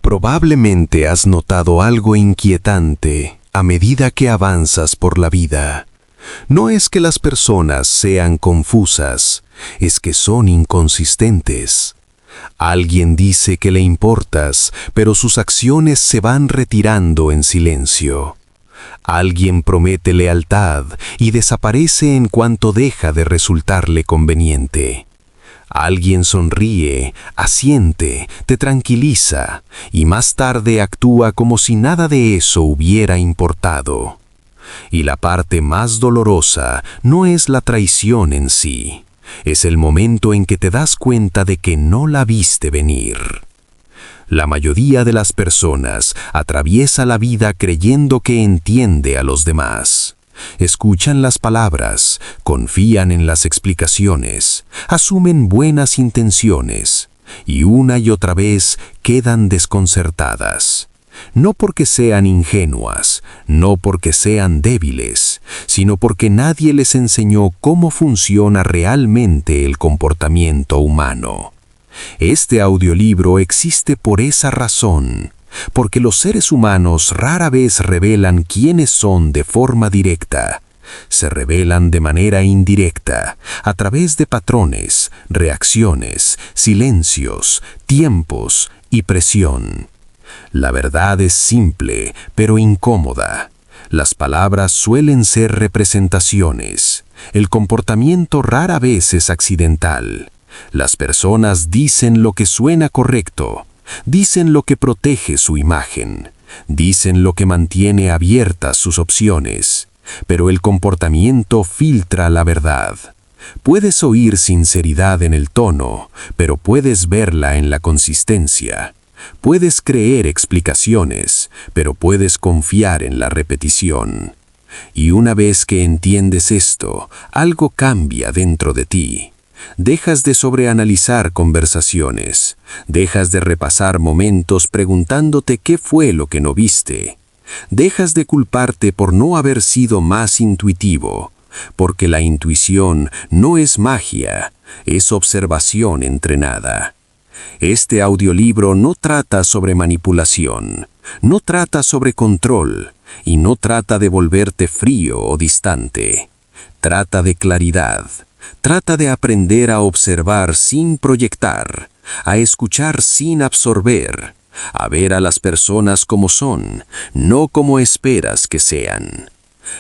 Probablemente has notado algo inquietante a medida que avanzas por la vida. No es que las personas sean confusas, es que son inconsistentes. Alguien dice que le importas, pero sus acciones se van retirando en silencio. Alguien promete lealtad y desaparece en cuanto deja de resultarle conveniente. Alguien sonríe, asiente, te tranquiliza y más tarde actúa como si nada de eso hubiera importado. Y la parte más dolorosa no es la traición en sí, es el momento en que te das cuenta de que no la viste venir. La mayoría de las personas atraviesa la vida creyendo que entiende a los demás. Escuchan las palabras, confían en las explicaciones, asumen buenas intenciones y una y otra vez quedan desconcertadas. No porque sean ingenuas, no porque sean débiles, sino porque nadie les enseñó cómo funciona realmente el comportamiento humano. Este audiolibro existe por esa razón, porque los seres humanos rara vez revelan quiénes son de forma directa. Se revelan de manera indirecta, a través de patrones, reacciones, silencios, tiempos y presión. La verdad es simple, pero incómoda. Las palabras suelen ser representaciones. El comportamiento rara vez es accidental. Las personas dicen lo que suena correcto, dicen lo que protege su imagen, dicen lo que mantiene abiertas sus opciones, pero el comportamiento filtra la verdad. Puedes oír sinceridad en el tono, pero puedes verla en la consistencia. Puedes creer explicaciones, pero puedes confiar en la repetición. Y una vez que entiendes esto, algo cambia dentro de ti. Dejas de sobreanalizar conversaciones, dejas de repasar momentos preguntándote qué fue lo que no viste. Dejas de culparte por no haber sido más intuitivo, porque la intuición no es magia, es observación entrenada. Este audiolibro no trata sobre manipulación, no trata sobre control y no trata de volverte frío o distante. Trata de claridad. Trata de aprender a observar sin proyectar, a escuchar sin absorber, a ver a las personas como son, no como esperas que sean.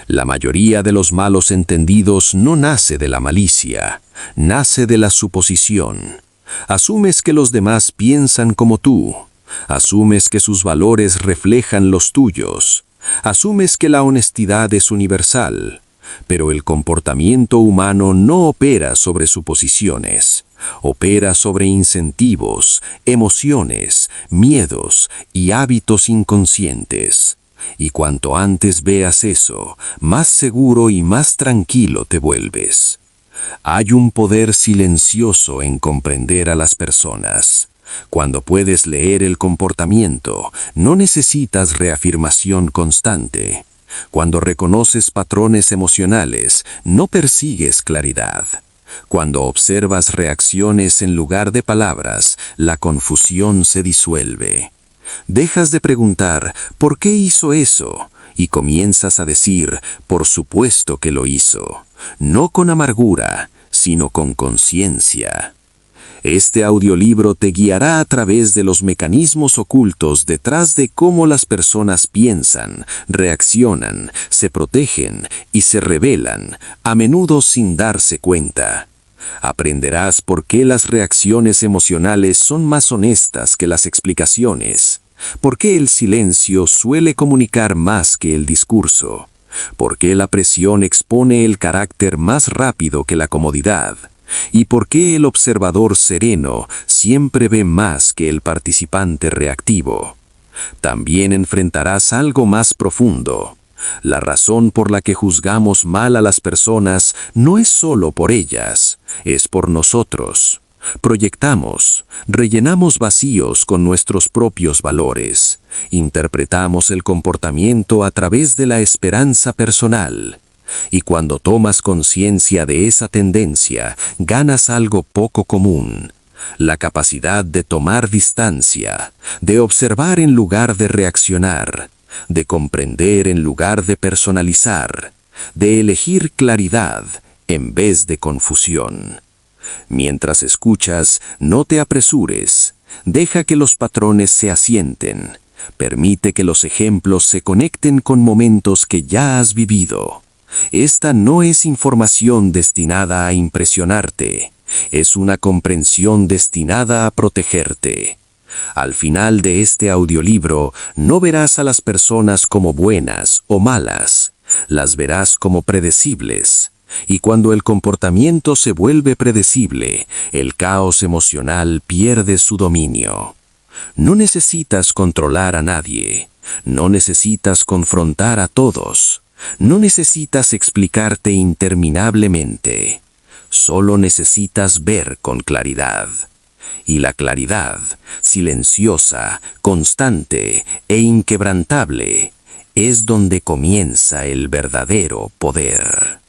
La mayoría de los malos entendidos no nace de la malicia, nace de la suposición. Asumes que los demás piensan como tú, asumes que sus valores reflejan los tuyos, asumes que la honestidad es universal. Pero el comportamiento humano no opera sobre suposiciones, opera sobre incentivos, emociones, miedos y hábitos inconscientes. Y cuanto antes veas eso, más seguro y más tranquilo te vuelves. Hay un poder silencioso en comprender a las personas. Cuando puedes leer el comportamiento, no necesitas reafirmación constante. Cuando reconoces patrones emocionales, no persigues claridad. Cuando observas reacciones en lugar de palabras, la confusión se disuelve. Dejas de preguntar ¿por qué hizo eso? Y comienzas a decir por supuesto que lo hizo, no con amargura, sino con conciencia. Este audiolibro te guiará a través de los mecanismos ocultos detrás de cómo las personas piensan, reaccionan, se protegen y se rebelan, a menudo sin darse cuenta. Aprenderás por qué las reacciones emocionales son más honestas que las explicaciones, por qué el silencio suele comunicar más que el discurso, por qué la presión expone el carácter más rápido que la comodidad. ¿Y por qué el observador sereno siempre ve más que el participante reactivo? También enfrentarás algo más profundo. La razón por la que juzgamos mal a las personas no es solo por ellas, es por nosotros. Proyectamos, rellenamos vacíos con nuestros propios valores, interpretamos el comportamiento a través de la esperanza personal. Y cuando tomas conciencia de esa tendencia, ganas algo poco común. la capacidad de tomar distancia, de observar en lugar de reaccionar, de comprender en lugar de personalizar, de elegir claridad en vez de confusión. Mientras escuchas, no te apresures, deja que los patrones se asienten, permite que los ejemplos se conecten con momentos que ya has vivido. Esta no es información destinada a impresionarte, es una comprensión destinada a protegerte. Al final de este audiolibro, no verás a las personas como buenas o malas, las verás como predecibles. Y cuando el comportamiento se vuelve predecible, el caos emocional pierde su dominio. No necesitas controlar a nadie, no necesitas confrontar a todos, no necesitas explicarte interminablemente, solo necesitas ver con claridad. Y la claridad, silenciosa, constante e inquebrantable, es donde comienza el verdadero poder.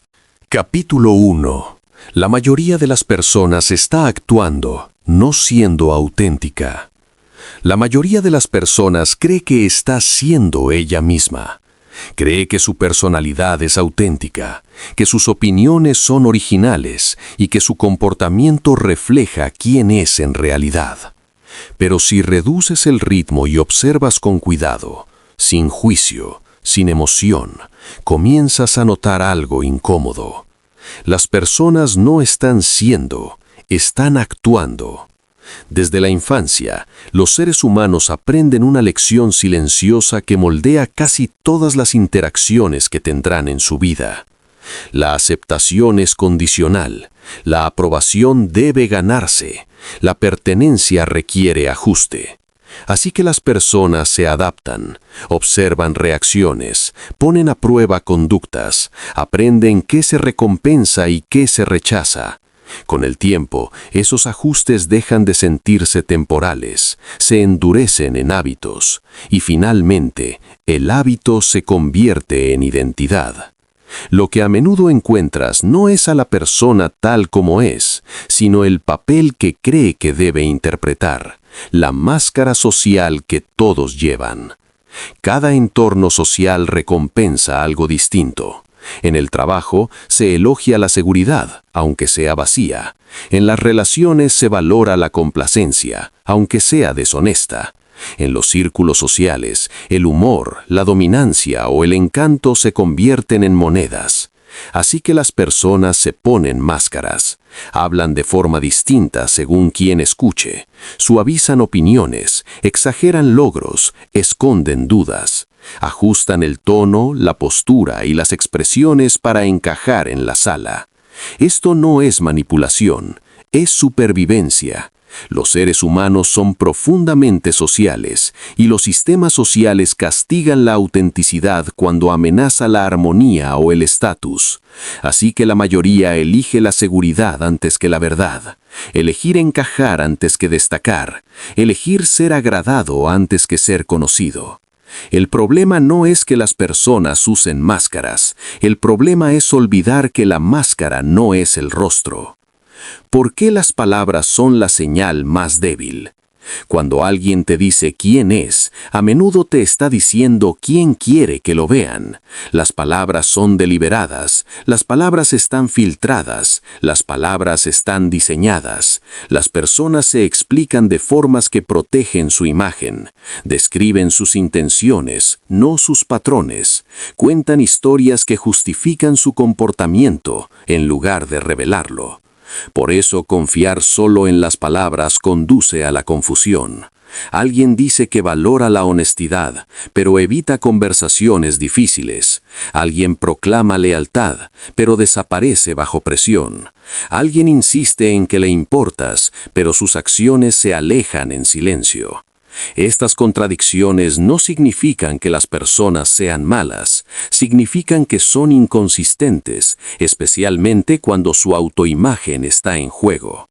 Capítulo 1. La mayoría de las personas está actuando, no siendo auténtica. La mayoría de las personas cree que está siendo ella misma. Cree que su personalidad es auténtica, que sus opiniones son originales y que su comportamiento refleja quién es en realidad. Pero si reduces el ritmo y observas con cuidado, sin juicio, sin emoción, comienzas a notar algo incómodo. Las personas no están siendo, están actuando. Desde la infancia, los seres humanos aprenden una lección silenciosa que moldea casi todas las interacciones que tendrán en su vida. La aceptación es condicional, la aprobación debe ganarse, la pertenencia requiere ajuste. Así que las personas se adaptan, observan reacciones, ponen a prueba conductas, aprenden qué se recompensa y qué se rechaza. Con el tiempo, esos ajustes dejan de sentirse temporales, se endurecen en hábitos, y finalmente, el hábito se convierte en identidad. Lo que a menudo encuentras no es a la persona tal como es, sino el papel que cree que debe interpretar, la máscara social que todos llevan. Cada entorno social recompensa algo distinto. En el trabajo se elogia la seguridad, aunque sea vacía. En las relaciones se valora la complacencia, aunque sea deshonesta. En los círculos sociales, el humor, la dominancia o el encanto se convierten en monedas. Así que las personas se ponen máscaras, hablan de forma distinta según quien escuche, suavizan opiniones, exageran logros, esconden dudas, ajustan el tono, la postura y las expresiones para encajar en la sala. Esto no es manipulación, es supervivencia. Los seres humanos son profundamente sociales y los sistemas sociales castigan la autenticidad cuando amenaza la armonía o el estatus. Así que la mayoría elige la seguridad antes que la verdad, elegir encajar antes que destacar, elegir ser agradado antes que ser conocido. El problema no es que las personas usen máscaras, el problema es olvidar que la máscara no es el rostro. ¿Por qué las palabras son la señal más débil? Cuando alguien te dice quién es, a menudo te está diciendo quién quiere que lo vean. Las palabras son deliberadas, las palabras están filtradas, las palabras están diseñadas. Las personas se explican de formas que protegen su imagen, describen sus intenciones, no sus patrones, cuentan historias que justifican su comportamiento en lugar de revelarlo. Por eso confiar solo en las palabras conduce a la confusión. Alguien dice que valora la honestidad, pero evita conversaciones difíciles. Alguien proclama lealtad, pero desaparece bajo presión. Alguien insiste en que le importas, pero sus acciones se alejan en silencio. Estas contradicciones no significan que las personas sean malas, significan que son inconsistentes, especialmente cuando su autoimagen está en juego.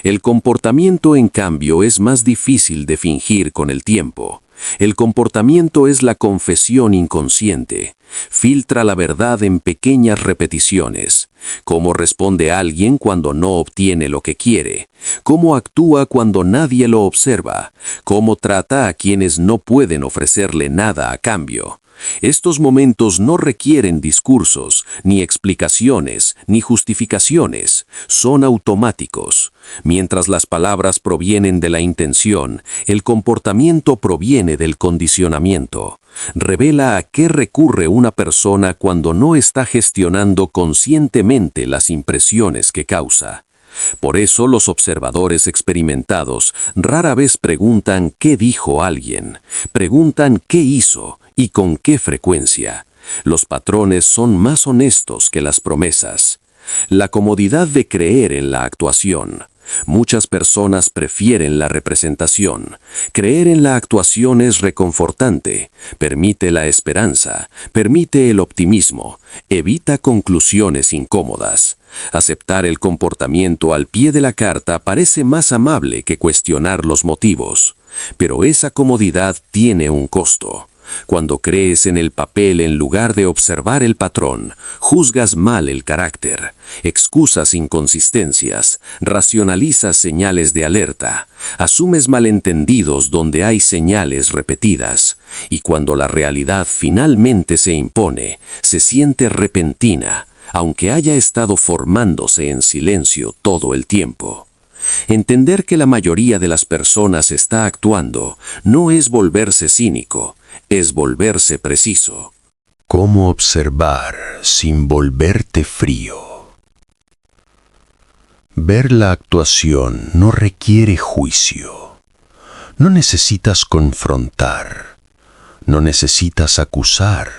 El comportamiento, en cambio, es más difícil de fingir con el tiempo. El comportamiento es la confesión inconsciente. Filtra la verdad en pequeñas repeticiones. cómo responde alguien cuando no obtiene lo que quiere, cómo actúa cuando nadie lo observa, cómo trata a quienes no pueden ofrecerle nada a cambio. Estos momentos no requieren discursos, ni explicaciones, ni justificaciones, son automáticos. Mientras las palabras provienen de la intención, el comportamiento proviene del condicionamiento. Revela a qué recurre una persona cuando no está gestionando conscientemente las impresiones que causa. Por eso los observadores experimentados rara vez preguntan qué dijo alguien, preguntan qué hizo y con qué frecuencia. Los patrones son más honestos que las promesas. La comodidad de creer en la actuación. Muchas personas prefieren la representación. Creer en la actuación es reconfortante, permite la esperanza, permite el optimismo, evita conclusiones incómodas. Aceptar el comportamiento al pie de la carta parece más amable que cuestionar los motivos, pero esa comodidad tiene un costo. Cuando crees en el papel en lugar de observar el patrón, juzgas mal el carácter, excusas inconsistencias, racionalizas señales de alerta, asumes malentendidos donde hay señales repetidas, y cuando la realidad finalmente se impone, se siente repentina, aunque haya estado formándose en silencio todo el tiempo. Entender que la mayoría de las personas está actuando no es volverse cínico, es volverse preciso. ¿Cómo observar sin volverte frío? Ver la actuación no requiere juicio. No necesitas confrontar. No necesitas acusar.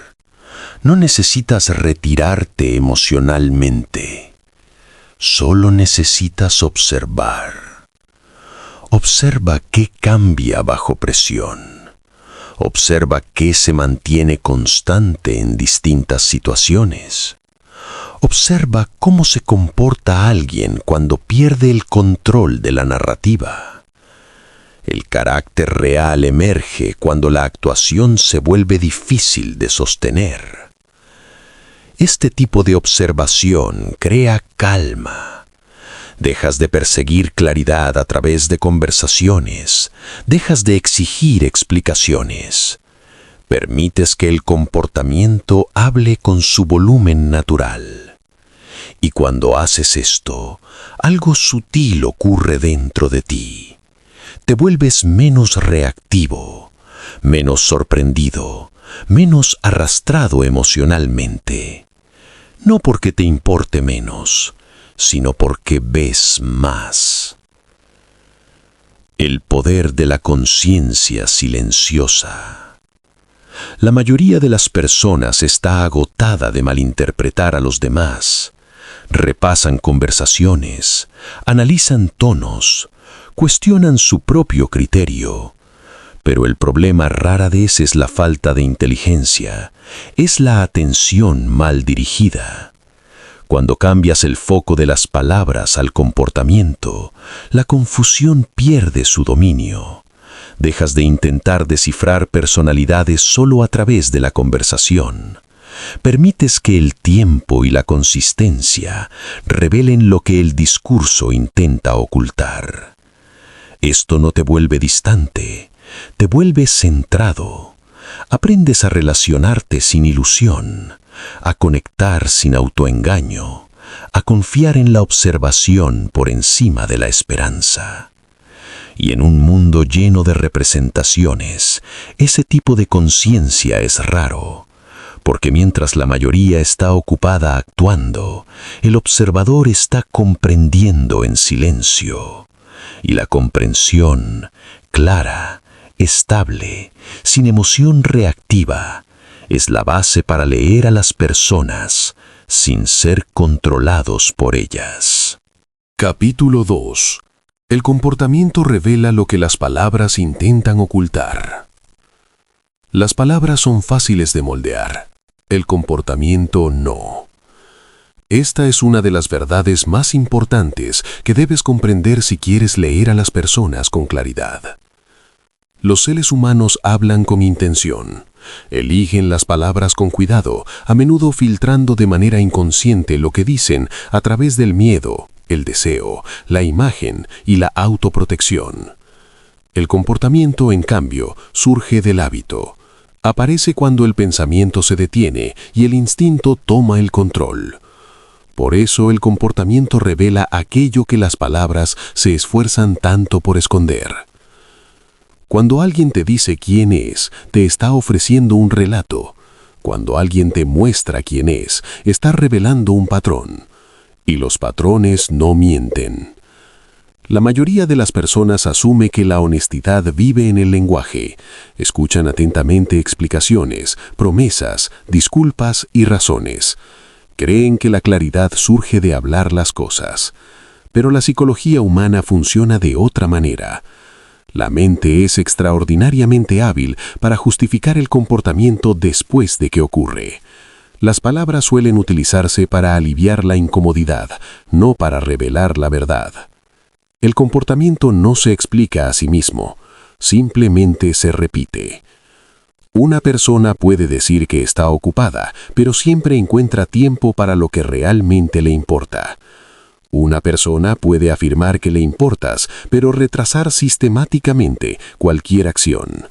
No necesitas retirarte emocionalmente. Solo necesitas observar. Observa qué cambia bajo presión. Observa qué se mantiene constante en distintas situaciones. Observa cómo se comporta alguien cuando pierde el control de la narrativa. El carácter real emerge cuando la actuación se vuelve difícil de sostener. Este tipo de observación crea calma. Dejas de perseguir claridad a través de conversaciones. Dejas de exigir explicaciones. Permites que el comportamiento hable con su volumen natural. Y cuando haces esto, algo sutil ocurre dentro de ti. Te vuelves menos reactivo, menos sorprendido, menos arrastrado emocionalmente. No porque te importe menos, sino porque ves más. El poder de la conciencia silenciosa. La mayoría de las personas está agotada de malinterpretar a los demás. Repasan conversaciones, analizan tonos, cuestionan su propio criterio. Pero el problema rara vez es la falta de inteligencia, es la atención mal dirigida. Cuando cambias el foco de las palabras al comportamiento, la confusión pierde su dominio. Dejas de intentar descifrar personalidades solo a través de la conversación. Permites que el tiempo y la consistencia revelen lo que el discurso intenta ocultar. Esto no te vuelve distante, te vuelve centrado. Aprendes a relacionarte sin ilusión, a conectar sin autoengaño, a confiar en la observación por encima de la esperanza. Y en un mundo lleno de representaciones, ese tipo de conciencia es raro, porque mientras la mayoría está ocupada actuando, el observador está comprendiendo en silencio. Y la comprensión, clara, estable, sin emoción reactiva, es la base para leer a las personas sin ser controlados por ellas. Capítulo 2. El comportamiento revela lo que las palabras intentan ocultar. Las palabras son fáciles de moldear, el comportamiento no. Esta es una de las verdades más importantes que debes comprender si quieres leer a las personas con claridad. Los seres humanos hablan con intención, Eligen las palabras con cuidado, a menudo filtrando de manera inconsciente lo que dicen a través del miedo, el deseo, la imagen y la autoprotección. El comportamiento, en cambio, surge del hábito. Aparece cuando el pensamiento se detiene y el instinto toma el control. Por eso el comportamiento revela aquello que las palabras se esfuerzan tanto por esconder. Cuando alguien te dice quién es, te está ofreciendo un relato. Cuando alguien te muestra quién es, está revelando un patrón. Y los patrones no mienten. La mayoría de las personas asume que la honestidad vive en el lenguaje. Escuchan atentamente explicaciones, promesas, disculpas y razones. Creen que la claridad surge de hablar las cosas. Pero la psicología humana funciona de otra manera. La mente es extraordinariamente hábil para justificar el comportamiento después de que ocurre. Las palabras suelen utilizarse para aliviar la incomodidad, no para revelar la verdad. El comportamiento no se explica a sí mismo, simplemente se repite. Una persona puede decir que está ocupada, pero siempre encuentra tiempo para lo que realmente le importa. Una persona puede afirmar que le importas, pero retrasar sistemáticamente cualquier acción.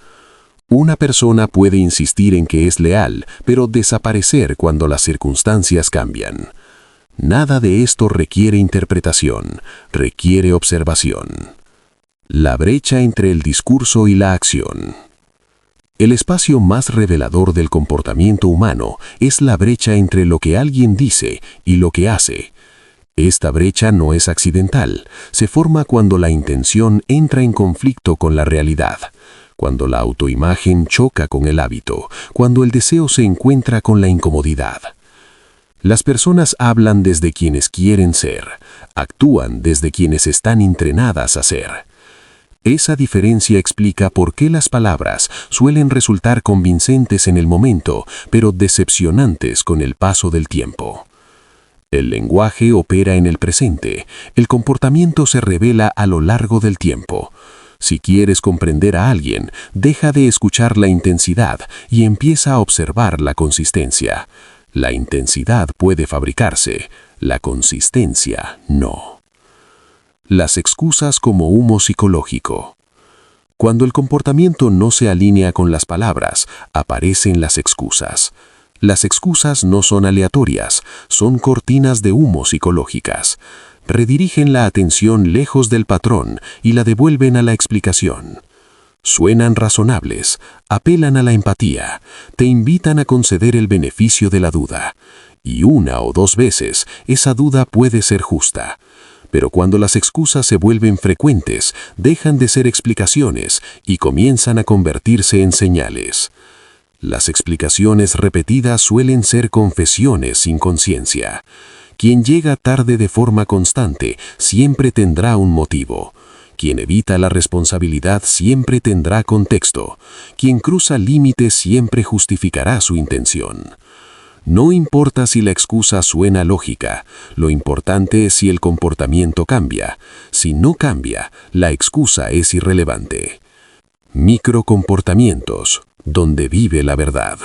Una persona puede insistir en que es leal, pero desaparecer cuando las circunstancias cambian. Nada de esto requiere interpretación, requiere observación. La brecha entre el discurso y la acción. El espacio más revelador del comportamiento humano es la brecha entre lo que alguien dice y lo que hace. Esta brecha no es accidental, se forma cuando la intención entra en conflicto con la realidad, cuando la autoimagen choca con el hábito, cuando el deseo se encuentra con la incomodidad. Las personas hablan desde quienes quieren ser, actúan desde quienes están entrenadas a ser. Esa diferencia explica por qué las palabras suelen resultar convincentes en el momento, pero decepcionantes con el paso del tiempo. El lenguaje opera en el presente, el comportamiento se revela a lo largo del tiempo. Si quieres comprender a alguien, deja de escuchar la intensidad y empieza a observar la consistencia. La intensidad puede fabricarse, la consistencia no. Las excusas como humo psicológico. Cuando el comportamiento no se alinea con las palabras, aparecen las excusas. Las excusas no son aleatorias, son cortinas de humo psicológicas. Redirigen la atención lejos del patrón y la devuelven a la explicación. Suenan razonables, apelan a la empatía, te invitan a conceder el beneficio de la duda. Y una o dos veces esa duda puede ser justa. Pero cuando las excusas se vuelven frecuentes, dejan de ser explicaciones y comienzan a convertirse en señales. Las explicaciones repetidas suelen ser confesiones sin conciencia. Quien llega tarde de forma constante siempre tendrá un motivo. Quien evita la responsabilidad siempre tendrá contexto. Quien cruza límites siempre justificará su intención. No importa si la excusa suena lógica, lo importante es si el comportamiento cambia. Si no cambia, la excusa es irrelevante. Microcomportamientos, donde vive la verdad.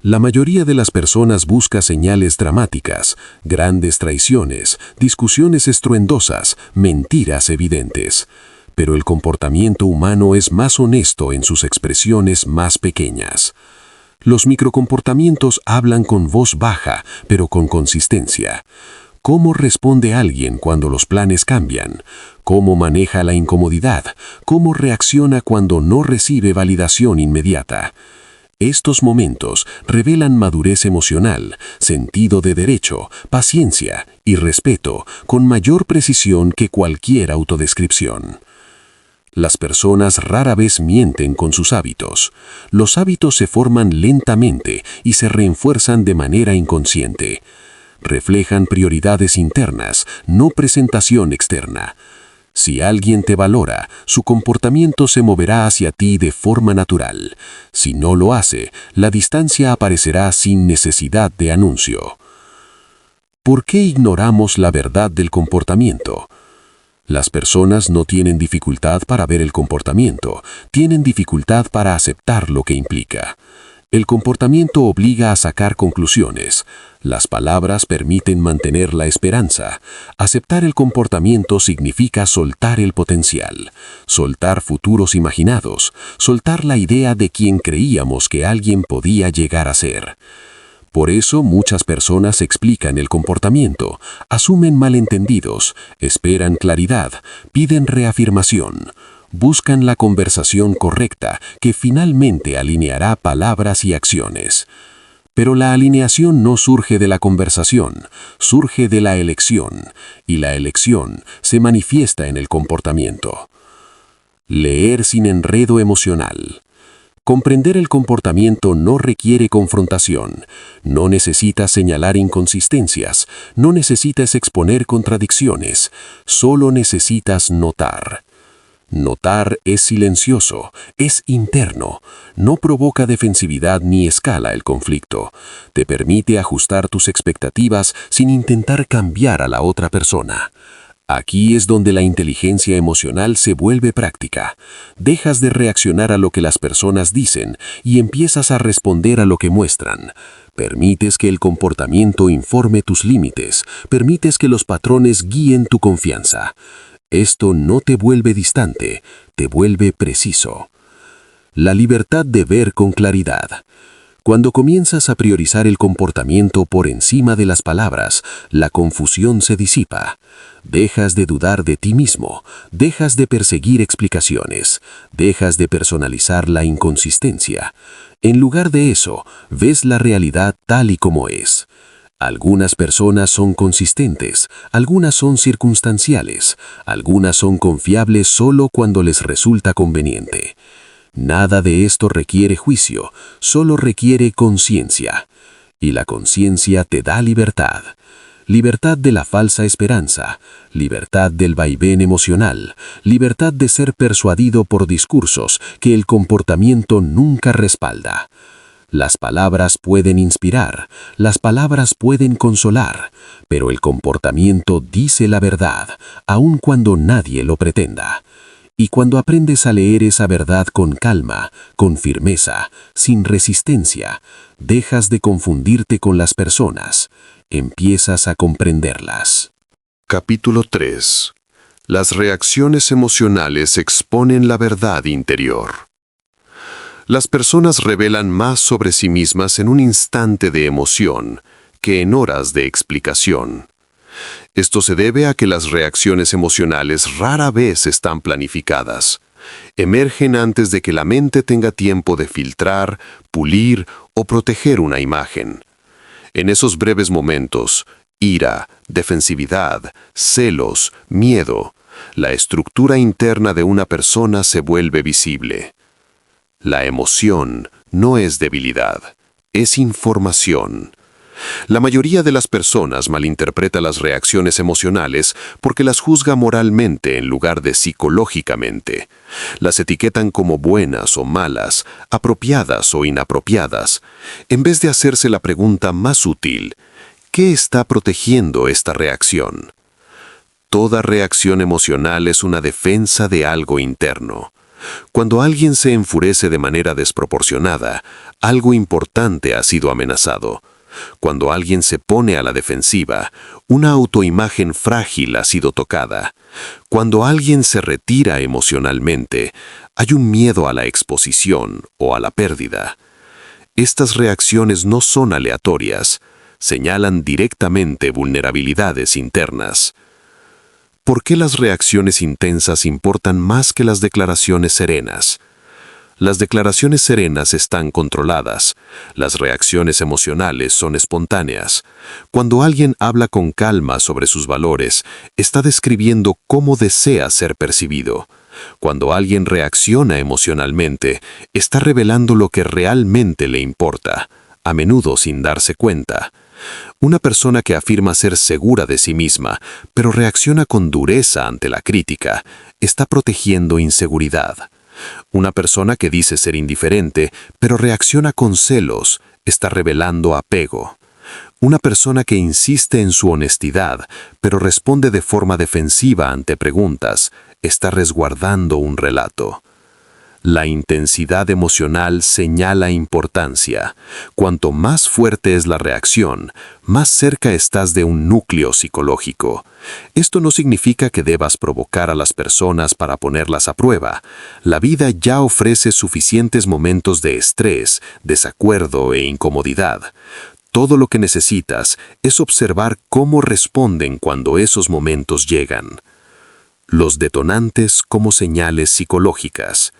La mayoría de las personas busca señales dramáticas, grandes traiciones, discusiones estruendosas, mentiras evidentes. Pero el comportamiento humano es más honesto en sus expresiones más pequeñas. Los microcomportamientos hablan con voz baja, pero con consistencia. ¿Cómo responde alguien cuando los planes cambian? ¿Cómo maneja la incomodidad? ¿Cómo reacciona cuando no recibe validación inmediata? Estos momentos revelan madurez emocional, sentido de derecho, paciencia y respeto con mayor precisión que cualquier autodescripción. Las personas rara vez mienten con sus hábitos. Los hábitos se forman lentamente y se refuerzan de manera inconsciente. Reflejan prioridades internas, no presentación externa. Si alguien te valora, su comportamiento se moverá hacia ti de forma natural. Si no lo hace, la distancia aparecerá sin necesidad de anuncio. ¿Por qué ignoramos la verdad del comportamiento? Las personas no tienen dificultad para ver el comportamiento, tienen dificultad para aceptar lo que implica. El comportamiento obliga a sacar conclusiones. Las palabras permiten mantener la esperanza. Aceptar el comportamiento significa soltar el potencial, soltar futuros imaginados, soltar la idea de quien creíamos que alguien podía llegar a ser. Por eso muchas personas explican el comportamiento, asumen malentendidos, esperan claridad, piden reafirmación. Buscan la conversación correcta que finalmente alineará palabras y acciones. Pero la alineación no surge de la conversación, surge de la elección, y la elección se manifiesta en el comportamiento. Leer sin enredo emocional. Comprender el comportamiento no requiere confrontación, no necesitas señalar inconsistencias, no necesitas exponer contradicciones, solo necesitas notar. Notar es silencioso, es interno, no provoca defensividad ni escala el conflicto. Te permite ajustar tus expectativas sin intentar cambiar a la otra persona. Aquí es donde la inteligencia emocional se vuelve práctica. Dejas de reaccionar a lo que las personas dicen y empiezas a responder a lo que muestran. Permites que el comportamiento informe tus límites, permites que los patrones guíen tu confianza. Esto no te vuelve distante, te vuelve preciso. La libertad de ver con claridad. Cuando comienzas a priorizar el comportamiento por encima de las palabras, la confusión se disipa. Dejas de dudar de ti mismo, dejas de perseguir explicaciones, dejas de personalizar la inconsistencia. En lugar de eso, ves la realidad tal y como es. Algunas personas son consistentes, algunas son circunstanciales, algunas son confiables solo cuando les resulta conveniente. Nada de esto requiere juicio, solo requiere conciencia. Y la conciencia te da libertad. Libertad de la falsa esperanza, libertad del vaivén emocional, libertad de ser persuadido por discursos que el comportamiento nunca respalda. Las palabras pueden inspirar, las palabras pueden consolar, pero el comportamiento dice la verdad, aun cuando nadie lo pretenda. Y cuando aprendes a leer esa verdad con calma, con firmeza, sin resistencia, dejas de confundirte con las personas, empiezas a comprenderlas. Capítulo 3. Las reacciones emocionales exponen la verdad interior. Las personas revelan más sobre sí mismas en un instante de emoción que en horas de explicación. Esto se debe a que las reacciones emocionales rara vez están planificadas. Emergen antes de que la mente tenga tiempo de filtrar, pulir o proteger una imagen. En esos breves momentos, ira, defensividad, celos, miedo, la estructura interna de una persona se vuelve visible. La emoción no es debilidad, es información. La mayoría de las personas malinterpreta las reacciones emocionales porque las juzga moralmente en lugar de psicológicamente. Las etiquetan como buenas o malas, apropiadas o inapropiadas, en vez de hacerse la pregunta más útil: ¿qué está protegiendo esta reacción? Toda reacción emocional es una defensa de algo interno. Cuando alguien se enfurece de manera desproporcionada, algo importante ha sido amenazado. Cuando alguien se pone a la defensiva, una autoimagen frágil ha sido tocada. Cuando alguien se retira emocionalmente, hay un miedo a la exposición o a la pérdida. Estas reacciones no son aleatorias, señalan directamente vulnerabilidades internas. ¿Por qué las reacciones intensas importan más que las declaraciones serenas? Las declaraciones serenas están controladas. Las reacciones emocionales son espontáneas. Cuando alguien habla con calma sobre sus valores, está describiendo cómo desea ser percibido. Cuando alguien reacciona emocionalmente, está revelando lo que realmente le importa, a menudo sin darse cuenta. Una persona que afirma ser segura de sí misma, pero reacciona con dureza ante la crítica, está protegiendo inseguridad. Una persona que dice ser indiferente, pero reacciona con celos, está revelando apego. Una persona que insiste en su honestidad, pero responde de forma defensiva ante preguntas, está resguardando un relato. La intensidad emocional señala importancia. Cuanto más fuerte es la reacción, más cerca estás de un núcleo psicológico. Esto no significa que debas provocar a las personas para ponerlas a prueba. La vida ya ofrece suficientes momentos de estrés, desacuerdo e incomodidad. Todo lo que necesitas es observar cómo responden cuando esos momentos llegan. Los detonantes como señales psicológicas.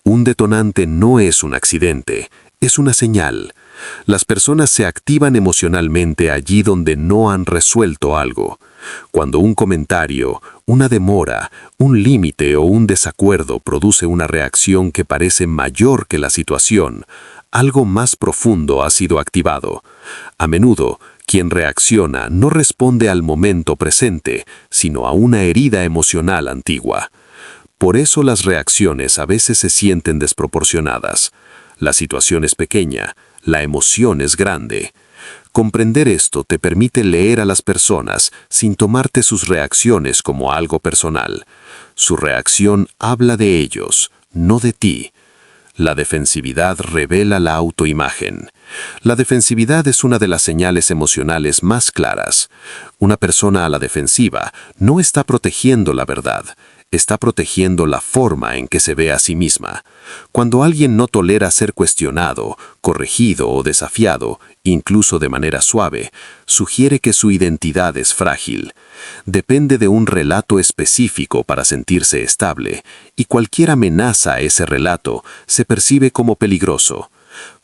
Un detonante no es un accidente, es una señal. Las personas se activan emocionalmente allí donde no han resuelto algo. Cuando un comentario, una demora, un límite o un desacuerdo produce una reacción que parece mayor que la situación, algo más profundo ha sido activado. A menudo, quien reacciona no responde al momento presente, sino a una herida emocional antigua. Por eso las reacciones a veces se sienten desproporcionadas. La situación es pequeña, la emoción es grande. Comprender esto te permite leer a las personas sin tomarte sus reacciones como algo personal. Su reacción habla de ellos, no de ti. La defensividad revela la autoimagen. La defensividad es una de las señales emocionales más claras. Una persona a la defensiva no está protegiendo la verdad, está protegiendo la forma en que se ve a sí misma. Cuando alguien no tolera ser cuestionado, corregido o desafiado, incluso de manera suave, sugiere que su identidad es frágil. Depende de un relato específico para sentirse estable, y cualquier amenaza a ese relato se percibe como peligroso.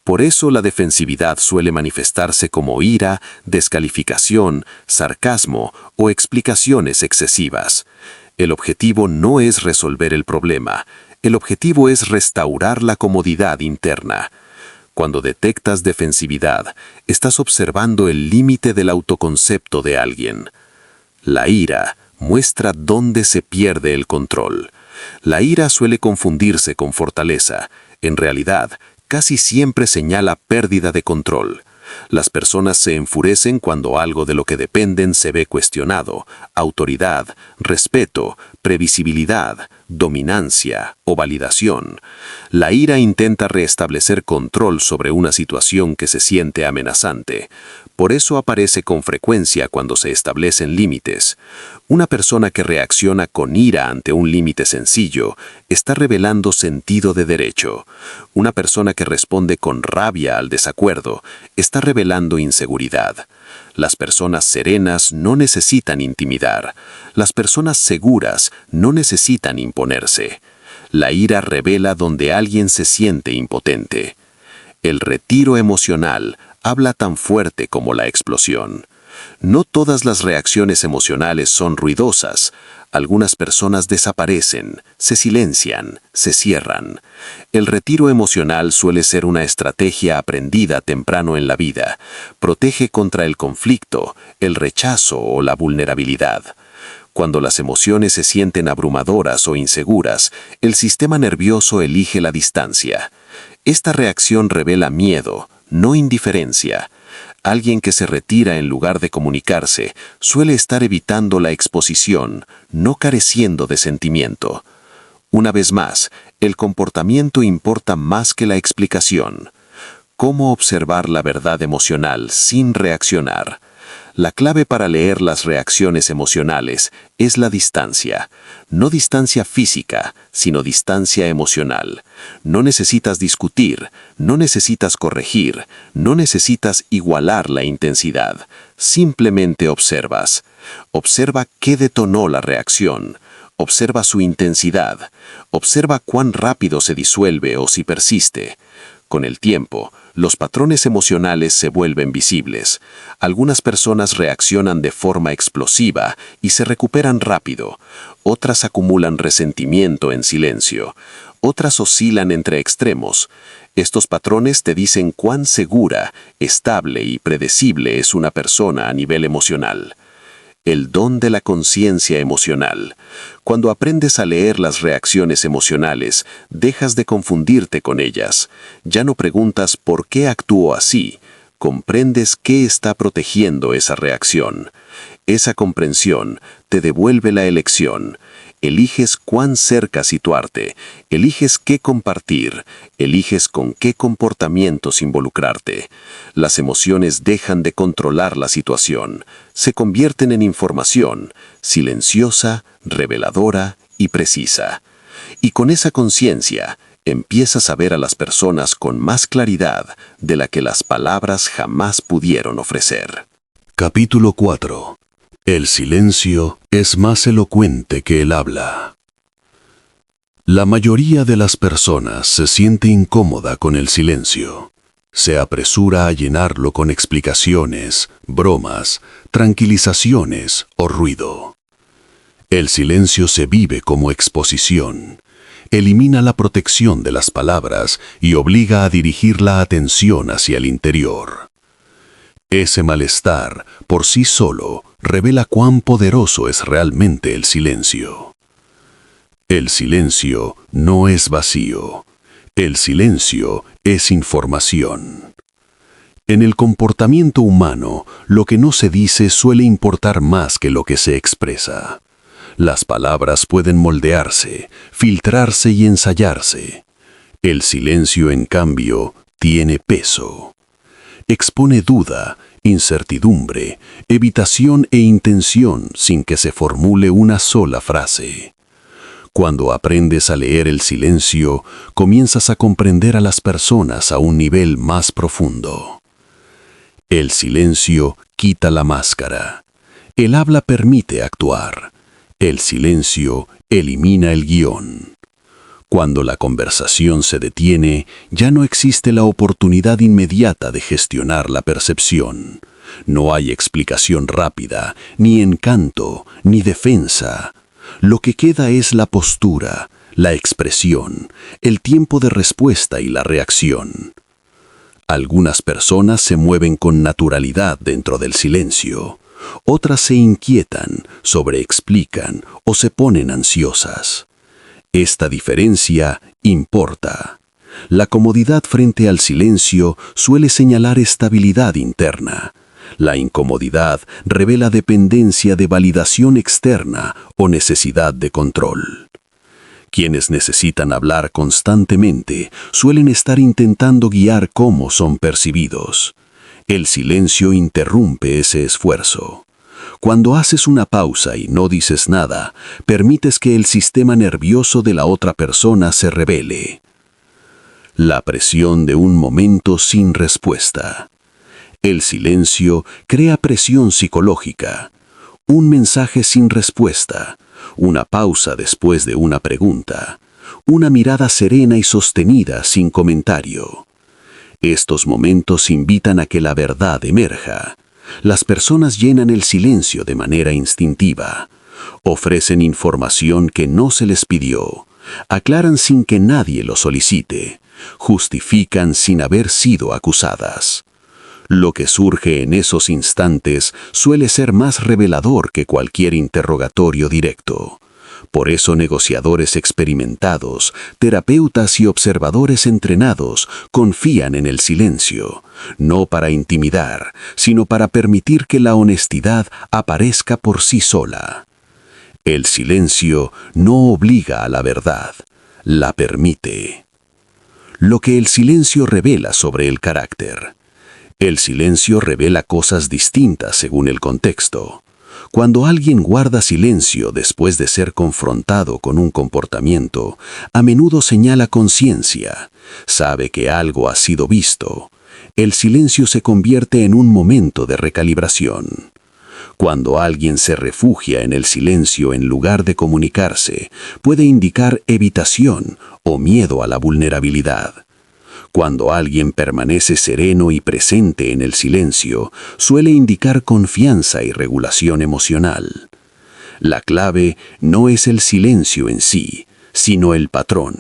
Por eso la defensividad suele manifestarse como ira, descalificación, sarcasmo o explicaciones excesivas. El objetivo no es resolver el problema, el objetivo es restaurar la comodidad interna. Cuando detectas defensividad, estás observando el límite del autoconcepto de alguien. La ira muestra dónde se pierde el control. La ira suele confundirse con fortaleza. En realidad, casi siempre señala pérdida de control. Las personas se enfurecen cuando algo de lo que dependen se ve cuestionado: autoridad, respeto, previsibilidad, dominancia o validación. La ira intenta restablecer control sobre una situación que se siente amenazante. Por eso aparece con frecuencia cuando se establecen límites. Una persona que reacciona con ira ante un límite sencillo está revelando sentido de derecho. Una persona que responde con rabia al desacuerdo está revelando inseguridad. Las personas serenas no necesitan intimidar. Las personas seguras no necesitan imponerse. La ira revela donde alguien se siente impotente. El retiro emocional habla tan fuerte como la explosión. No todas las reacciones emocionales son ruidosas. Algunas personas desaparecen, se silencian, se cierran. El retiro emocional suele ser una estrategia aprendida temprano en la vida. Protege contra el conflicto, el rechazo o la vulnerabilidad. Cuando las emociones se sienten abrumadoras o inseguras, el sistema nervioso elige la distancia. Esta reacción revela miedo, no indiferencia. Alguien que se retira en lugar de comunicarse suele estar evitando la exposición, no careciendo de sentimiento. Una vez más, el comportamiento importa más que la explicación. ¿Cómo observar la verdad emocional sin reaccionar? La clave para leer las reacciones emocionales es la distancia. No distancia física, sino distancia emocional. No necesitas discutir, no necesitas corregir, no necesitas igualar la intensidad. Simplemente observas. Observa qué detonó la reacción. Observa su intensidad. Observa cuán rápido se disuelve o si persiste. Con el tiempo, los patrones emocionales se vuelven visibles. Algunas personas reaccionan de forma explosiva y se recuperan rápido. Otras acumulan resentimiento en silencio. Otras oscilan entre extremos. Estos patrones te dicen cuán segura, estable y predecible es una persona a nivel emocional. El don de la conciencia emocional. Cuando aprendes a leer las reacciones emocionales, dejas de confundirte con ellas. Ya no preguntas por qué actúo así, comprendes qué está protegiendo esa reacción. Esa comprensión te devuelve la elección. Eliges cuán cerca situarte, eliges qué compartir, eliges con qué comportamientos involucrarte. Las emociones dejan de controlar la situación, se convierten en información, silenciosa, reveladora y precisa. Y con esa conciencia, empiezas a ver a las personas con más claridad de la que las palabras jamás pudieron ofrecer. Capítulo 4. El silencio es más elocuente que el habla. La mayoría de las personas se siente incómoda con el silencio. Se apresura a llenarlo con explicaciones, bromas, tranquilizaciones o ruido. El silencio se vive como exposición. Elimina la protección de las palabras y obliga a dirigir la atención hacia el interior. Ese malestar, por sí solo, revela cuán poderoso es realmente el silencio. El silencio no es vacío. El silencio es información. En el comportamiento humano, lo que no se dice suele importar más que lo que se expresa. Las palabras pueden moldearse, filtrarse y ensayarse. El silencio, en cambio, tiene peso. Expone duda, incertidumbre, evitación e intención sin que se formule una sola frase. Cuando aprendes a leer el silencio, comienzas a comprender a las personas a un nivel más profundo. El silencio quita la máscara. El habla permite actuar. El silencio elimina el guión. Cuando la conversación se detiene, ya no existe la oportunidad inmediata de gestionar la percepción. No hay explicación rápida, ni encanto, ni defensa. Lo que queda es la postura, la expresión, el tiempo de respuesta y la reacción. Algunas personas se mueven con naturalidad dentro del silencio. Otras se inquietan, sobreexplican o se ponen ansiosas. Esta diferencia importa. La comodidad frente al silencio suele señalar estabilidad interna. La incomodidad revela dependencia de validación externa o necesidad de control. Quienes necesitan hablar constantemente suelen estar intentando guiar cómo son percibidos. El silencio interrumpe ese esfuerzo. Cuando haces una pausa y no dices nada, permites que el sistema nervioso de la otra persona se revele. La presión de un momento sin respuesta. El silencio crea presión psicológica. Un mensaje sin respuesta, una pausa después de una pregunta, una mirada serena y sostenida sin comentario. Estos momentos invitan a que la verdad emerja. Las personas llenan el silencio de manera instintiva. Ofrecen información que no se les pidió. Aclaran sin que nadie lo solicite. Justifican sin haber sido acusadas. Lo que surge en esos instantes suele ser más revelador que cualquier interrogatorio directo. Por eso negociadores experimentados, terapeutas y observadores entrenados confían en el silencio, no para intimidar, sino para permitir que la honestidad aparezca por sí sola. El silencio no obliga a la verdad, la permite. Lo que el silencio revela sobre el carácter. El silencio revela cosas distintas según el contexto. Cuando alguien guarda silencio después de ser confrontado con un comportamiento, a menudo señala conciencia, sabe que algo ha sido visto. El silencio se convierte en un momento de recalibración. Cuando alguien se refugia en el silencio en lugar de comunicarse, puede indicar evitación o miedo a la vulnerabilidad. Cuando alguien permanece sereno y presente en el silencio, suele indicar confianza y regulación emocional. La clave no es el silencio en sí, sino el patrón.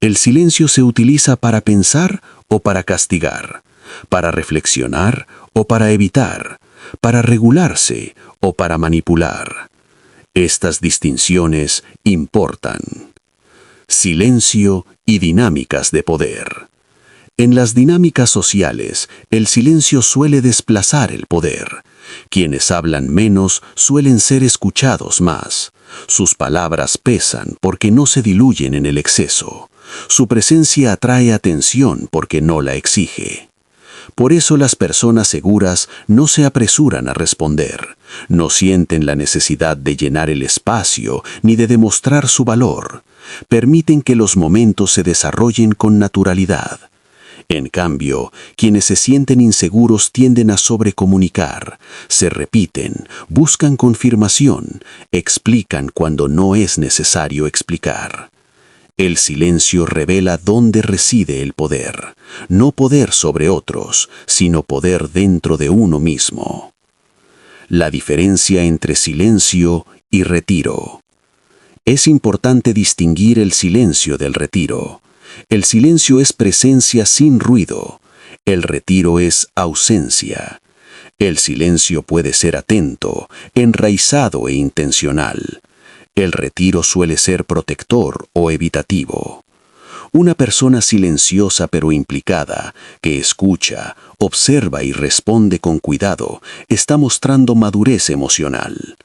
El silencio se utiliza para pensar o para castigar, para reflexionar o para evitar, para regularse o para manipular. Estas distinciones importan. Silencio y dinámicas de poder. En las dinámicas sociales, el silencio suele desplazar el poder. Quienes hablan menos suelen ser escuchados más. Sus palabras pesan porque no se diluyen en el exceso. Su presencia atrae atención porque no la exige. Por eso las personas seguras no se apresuran a responder, no sienten la necesidad de llenar el espacio ni de demostrar su valor. Permiten que los momentos se desarrollen con naturalidad. En cambio, quienes se sienten inseguros tienden a sobrecomunicar, se repiten, buscan confirmación, explican cuando no es necesario explicar. El silencio revela dónde reside el poder, no poder sobre otros, sino poder dentro de uno mismo. La diferencia entre silencio y retiro. Es importante distinguir el silencio del retiro. El silencio es presencia sin ruido. El retiro es ausencia. El silencio puede ser atento, enraizado e intencional. El retiro suele ser protector o evitativo. Una persona silenciosa pero implicada, que escucha, observa y responde con cuidado, está mostrando madurez emocional.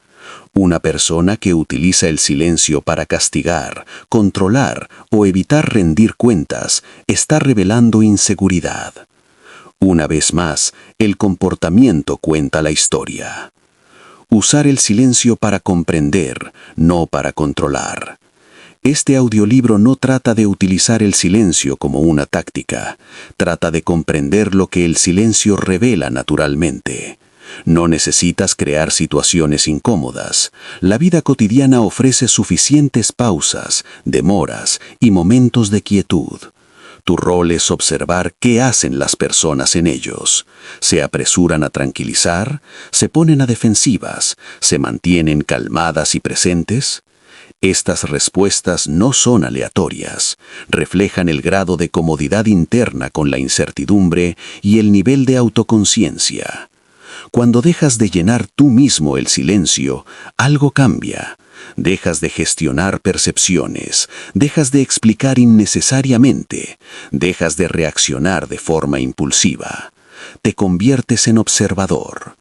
Una persona que utiliza el silencio para castigar, controlar o evitar rendir cuentas está revelando inseguridad. Una vez más, el comportamiento cuenta la historia. Usar el silencio para comprender, no para controlar. Este audiolibro no trata de utilizar el silencio como una táctica, trata de comprender lo que el silencio revela naturalmente. No necesitas crear situaciones incómodas. La vida cotidiana ofrece suficientes pausas, demoras y momentos de quietud. Tu rol es observar qué hacen las personas en ellos. ¿Se apresuran a tranquilizar? ¿Se ponen a defensivas? ¿Se mantienen calmadas y presentes? Estas respuestas no son aleatorias. Reflejan el grado de comodidad interna con la incertidumbre y el nivel de autoconciencia. Cuando dejas de llenar tú mismo el silencio, algo cambia. Dejas de gestionar percepciones, dejas de explicar innecesariamente, dejas de reaccionar de forma impulsiva. Te conviertes en observador.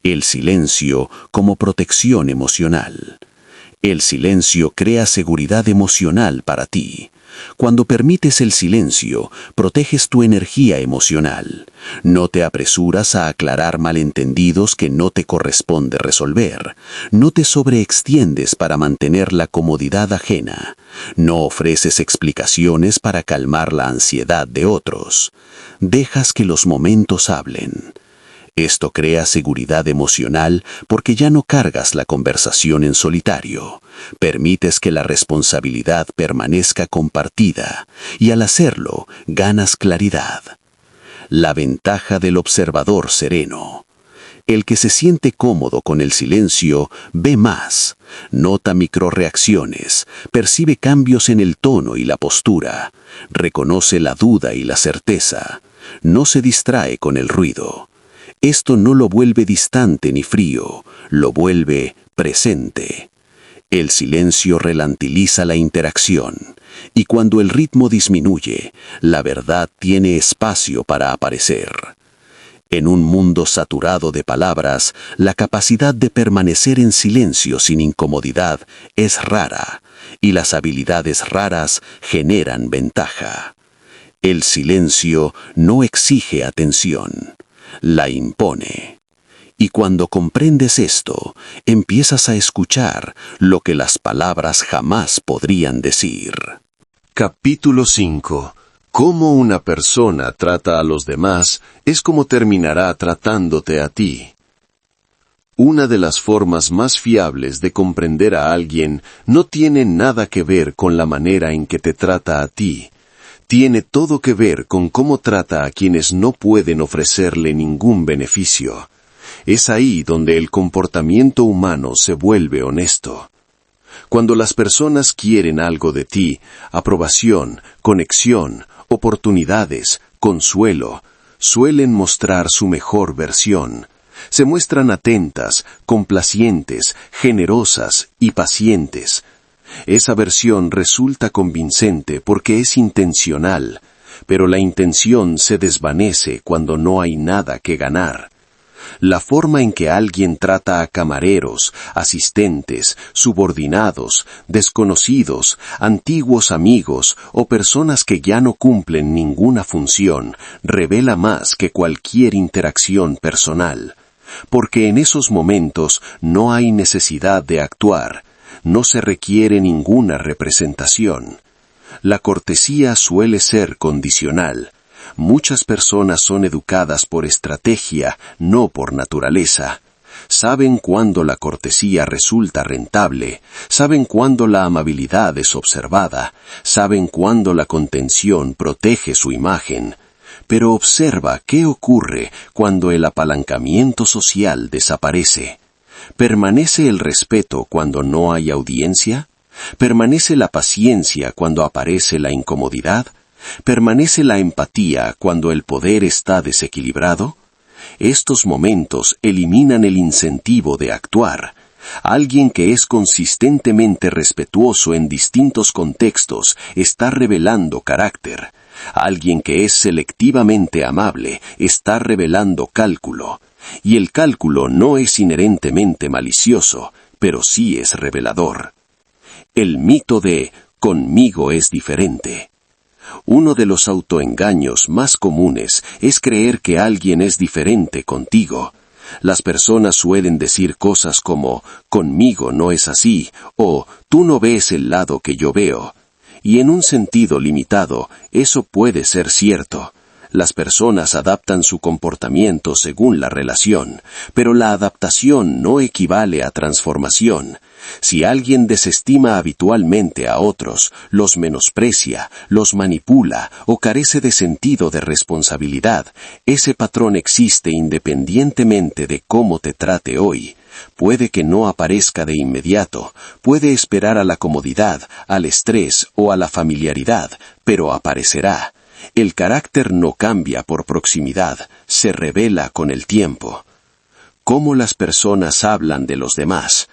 El silencio como protección emocional. El silencio crea seguridad emocional para ti. Cuando permites el silencio, proteges tu energía emocional. No te apresuras a aclarar malentendidos que no te corresponde resolver. No te sobreextiendes para mantener la comodidad ajena. No ofreces explicaciones para calmar la ansiedad de otros. Dejas que los momentos hablen. Esto crea seguridad emocional porque ya no cargas la conversación en solitario. Permites que la responsabilidad permanezca compartida y al hacerlo ganas claridad. La ventaja del observador sereno. El que se siente cómodo con el silencio ve más, nota microreacciones, percibe cambios en el tono y la postura, reconoce la duda y la certeza, no se distrae con el ruido. Esto no lo vuelve distante ni frío, lo vuelve presente. El silencio relantiliza la interacción, y cuando el ritmo disminuye, la verdad tiene espacio para aparecer. En un mundo saturado de palabras, la capacidad de permanecer en silencio sin incomodidad es rara, y las habilidades raras generan ventaja. El silencio no exige atención. La impone. Y cuando comprendes esto, empiezas a escuchar lo que las palabras jamás podrían decir. Capítulo 5. Cómo una persona trata a los demás es como terminará tratándote a ti. Una de las formas más fiables de comprender a alguien no tiene nada que ver con la manera en que te trata a ti. Tiene todo que ver con cómo trata a quienes no pueden ofrecerle ningún beneficio. Es ahí donde el comportamiento humano se vuelve honesto. Cuando las personas quieren algo de ti, aprobación, conexión, oportunidades, consuelo, suelen mostrar su mejor versión. Se muestran atentas, complacientes, generosas y pacientes. Esa versión resulta convincente porque es intencional, pero la intención se desvanece cuando no hay nada que ganar. La forma en que alguien trata a camareros, asistentes, subordinados, desconocidos, antiguos amigos o personas que ya no cumplen ninguna función revela más que cualquier interacción personal, porque en esos momentos no hay necesidad de actuar, no se requiere ninguna representación. La cortesía suele ser condicional. Muchas personas son educadas por estrategia, no por naturaleza. Saben cuándo la cortesía resulta rentable, saben cuándo la amabilidad es observada, saben cuándo la contención protege su imagen. Pero observa qué ocurre cuando el apalancamiento social desaparece. ¿Permanece el respeto cuando no hay audiencia? ¿Permanece la paciencia cuando aparece la incomodidad? ¿Permanece la empatía cuando el poder está desequilibrado? Estos momentos eliminan el incentivo de actuar. Alguien que es consistentemente respetuoso en distintos contextos está revelando carácter. Alguien que es selectivamente amable está revelando cálculo. Y el cálculo no es inherentemente malicioso, pero sí es revelador. El mito de «conmigo es diferente». Uno de los autoengaños más comunes es creer que alguien es diferente contigo. Las personas suelen decir cosas como «conmigo no es así» o «tú no ves el lado que yo veo». Y en un sentido limitado, eso puede ser cierto. Las personas adaptan su comportamiento según la relación, pero la adaptación no equivale a transformación. Si alguien desestima habitualmente a otros, los menosprecia, los manipula o carece de sentido de responsabilidad, ese patrón existe independientemente de cómo te trate hoy. Puede que no aparezca de inmediato, puede esperar a la comodidad, al estrés o a la familiaridad, pero aparecerá. El carácter no cambia por proximidad, se revela con el tiempo. ¿Cómo las personas hablan de los demás?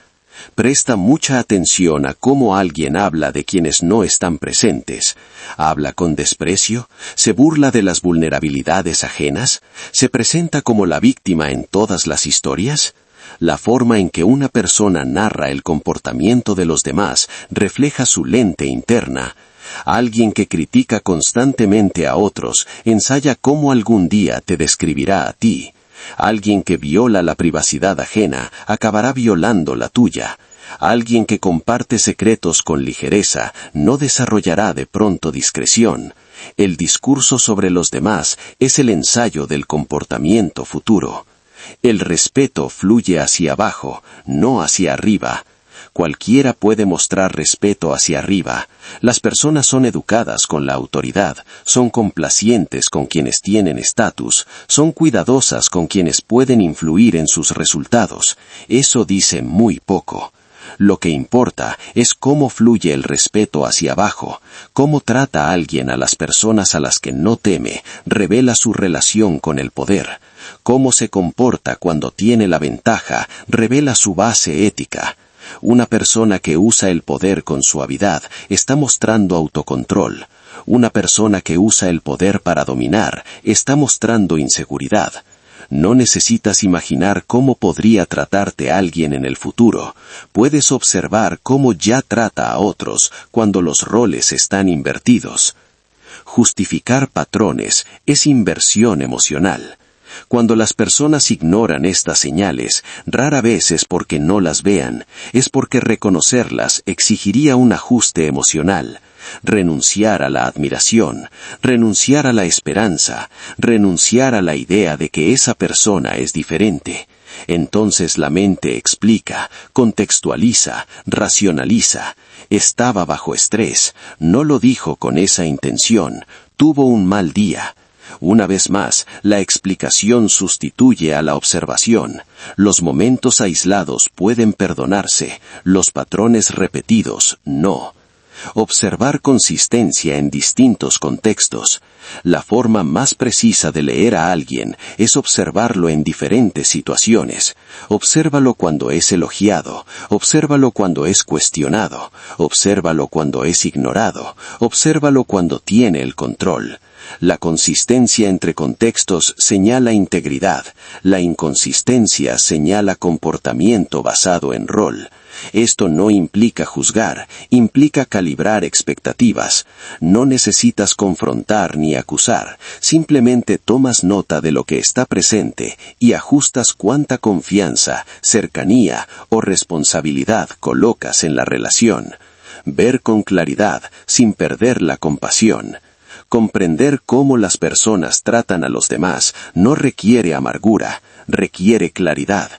Presta mucha atención a cómo alguien habla de quienes no están presentes. ¿Habla con desprecio? ¿Se burla de las vulnerabilidades ajenas? ¿Se presenta como la víctima en todas las historias? La forma en que una persona narra el comportamiento de los demás refleja su lente interna. Alguien que critica constantemente a otros ensaya cómo algún día te describirá a ti. Alguien que viola la privacidad ajena acabará violando la tuya. Alguien que comparte secretos con ligereza no desarrollará de pronto discreción. El discurso sobre los demás es el ensayo del comportamiento futuro. El respeto fluye hacia abajo, no hacia arriba. Cualquiera puede mostrar respeto hacia arriba. Las personas son educadas con la autoridad, son complacientes con quienes tienen estatus, son cuidadosas con quienes pueden influir en sus resultados. Eso dice muy poco. Lo que importa es cómo fluye el respeto hacia abajo, cómo trata a alguien a las personas a las que no teme, revela su relación con el poder. Cómo se comporta cuando tiene la ventaja, revela su base ética. Una persona que usa el poder con suavidad está mostrando autocontrol. Una persona que usa el poder para dominar está mostrando inseguridad. No necesitas imaginar cómo podría tratarte alguien en el futuro. Puedes observar cómo ya trata a otros cuando los roles están invertidos. Justificar patrones es inversión emocional. Cuando las personas ignoran estas señales, rara vez es porque no las vean, es porque reconocerlas exigiría un ajuste emocional, renunciar a la admiración, renunciar a la esperanza, renunciar a la idea de que esa persona es diferente. Entonces la mente explica, contextualiza, racionaliza. Estaba bajo estrés, no lo dijo con esa intención, tuvo un mal día. Una vez más, la explicación sustituye a la observación. Los momentos aislados pueden perdonarse, los patrones repetidos no. Observar consistencia en distintos contextos. La forma más precisa de leer a alguien es observarlo en diferentes situaciones. Obsérvalo cuando es elogiado, obsérvalo cuando es cuestionado, obsérvalo cuando es ignorado, obsérvalo cuando tiene el control. La consistencia entre contextos señala integridad, la inconsistencia señala comportamiento basado en rol. Esto no implica juzgar, implica calibrar expectativas. No necesitas confrontar ni acusar, simplemente tomas nota de lo que está presente y ajustas cuánta confianza, cercanía o responsabilidad colocas en la relación. Ver con claridad, sin perder la compasión. Comprender cómo las personas tratan a los demás no requiere amargura, requiere claridad.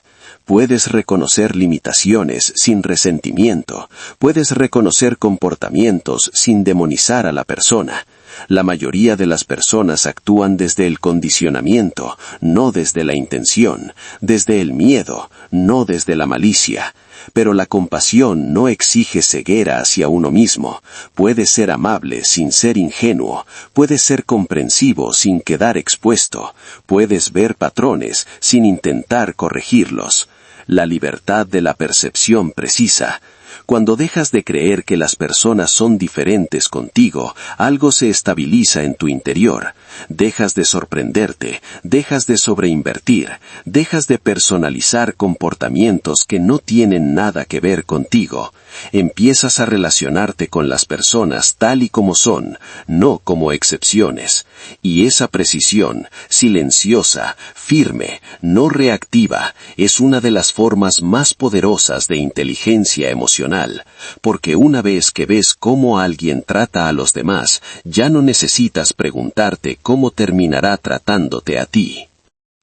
Puedes reconocer limitaciones sin resentimiento, puedes reconocer comportamientos sin demonizar a la persona. La mayoría de las personas actúan desde el condicionamiento, no desde la intención, desde el miedo, no desde la malicia. Pero la compasión no exige ceguera hacia uno mismo. Puede ser amable sin ser ingenuo, puede ser comprensivo sin quedar expuesto, puedes ver patrones sin intentar corregirlos. La libertad de la percepción precisa. Cuando dejas de creer que las personas son diferentes contigo, algo se estabiliza en tu interior. Dejas de sorprenderte, dejas de sobreinvertir, dejas de personalizar comportamientos que no tienen nada que ver contigo. Empiezas a relacionarte con las personas tal y como son, no como excepciones. Y esa precisión, silenciosa, firme, no reactiva, es una de las formas más poderosas de inteligencia emocional, porque una vez que ves cómo alguien trata a los demás, ya no necesitas preguntarte cómo terminará tratándote a ti.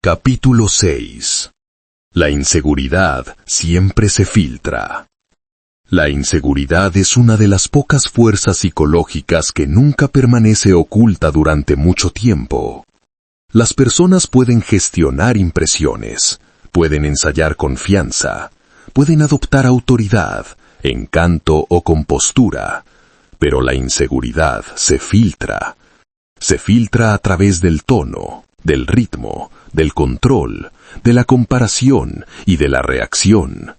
Capítulo 6. La inseguridad siempre se filtra. La inseguridad es una de las pocas fuerzas psicológicas que nunca permanece oculta durante mucho tiempo. Las personas pueden gestionar impresiones, pueden ensayar confianza, pueden adoptar autoridad, encanto o compostura, pero la inseguridad se filtra. Se filtra a través del tono, del ritmo, del control, de la comparación y de la reacción.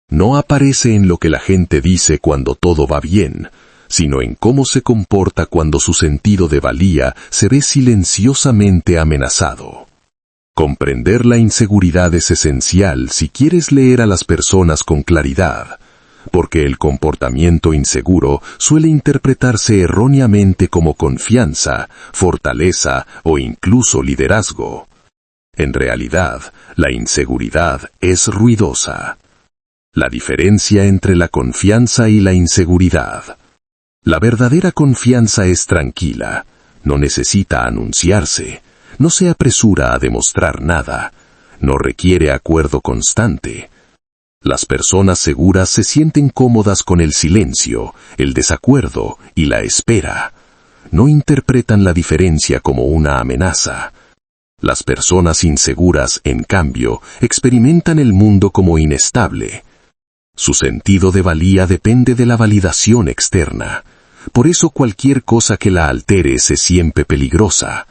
No aparece en lo que la gente dice cuando todo va bien, sino en cómo se comporta cuando su sentido de valía se ve silenciosamente amenazado. Comprender la inseguridad es esencial si quieres leer a las personas con claridad, porque el comportamiento inseguro suele interpretarse erróneamente como confianza, fortaleza o incluso liderazgo. En realidad, la inseguridad es ruidosa. La diferencia entre la confianza y la inseguridad. La verdadera confianza es tranquila, no necesita anunciarse, no se apresura a demostrar nada, no requiere acuerdo constante. Las personas seguras se sienten cómodas con el silencio, el desacuerdo y la espera. No interpretan la diferencia como una amenaza. Las personas inseguras, en cambio, experimentan el mundo como inestable. Su sentido de valía depende de la validación externa. Por eso cualquier cosa que la altere se siente peligrosa.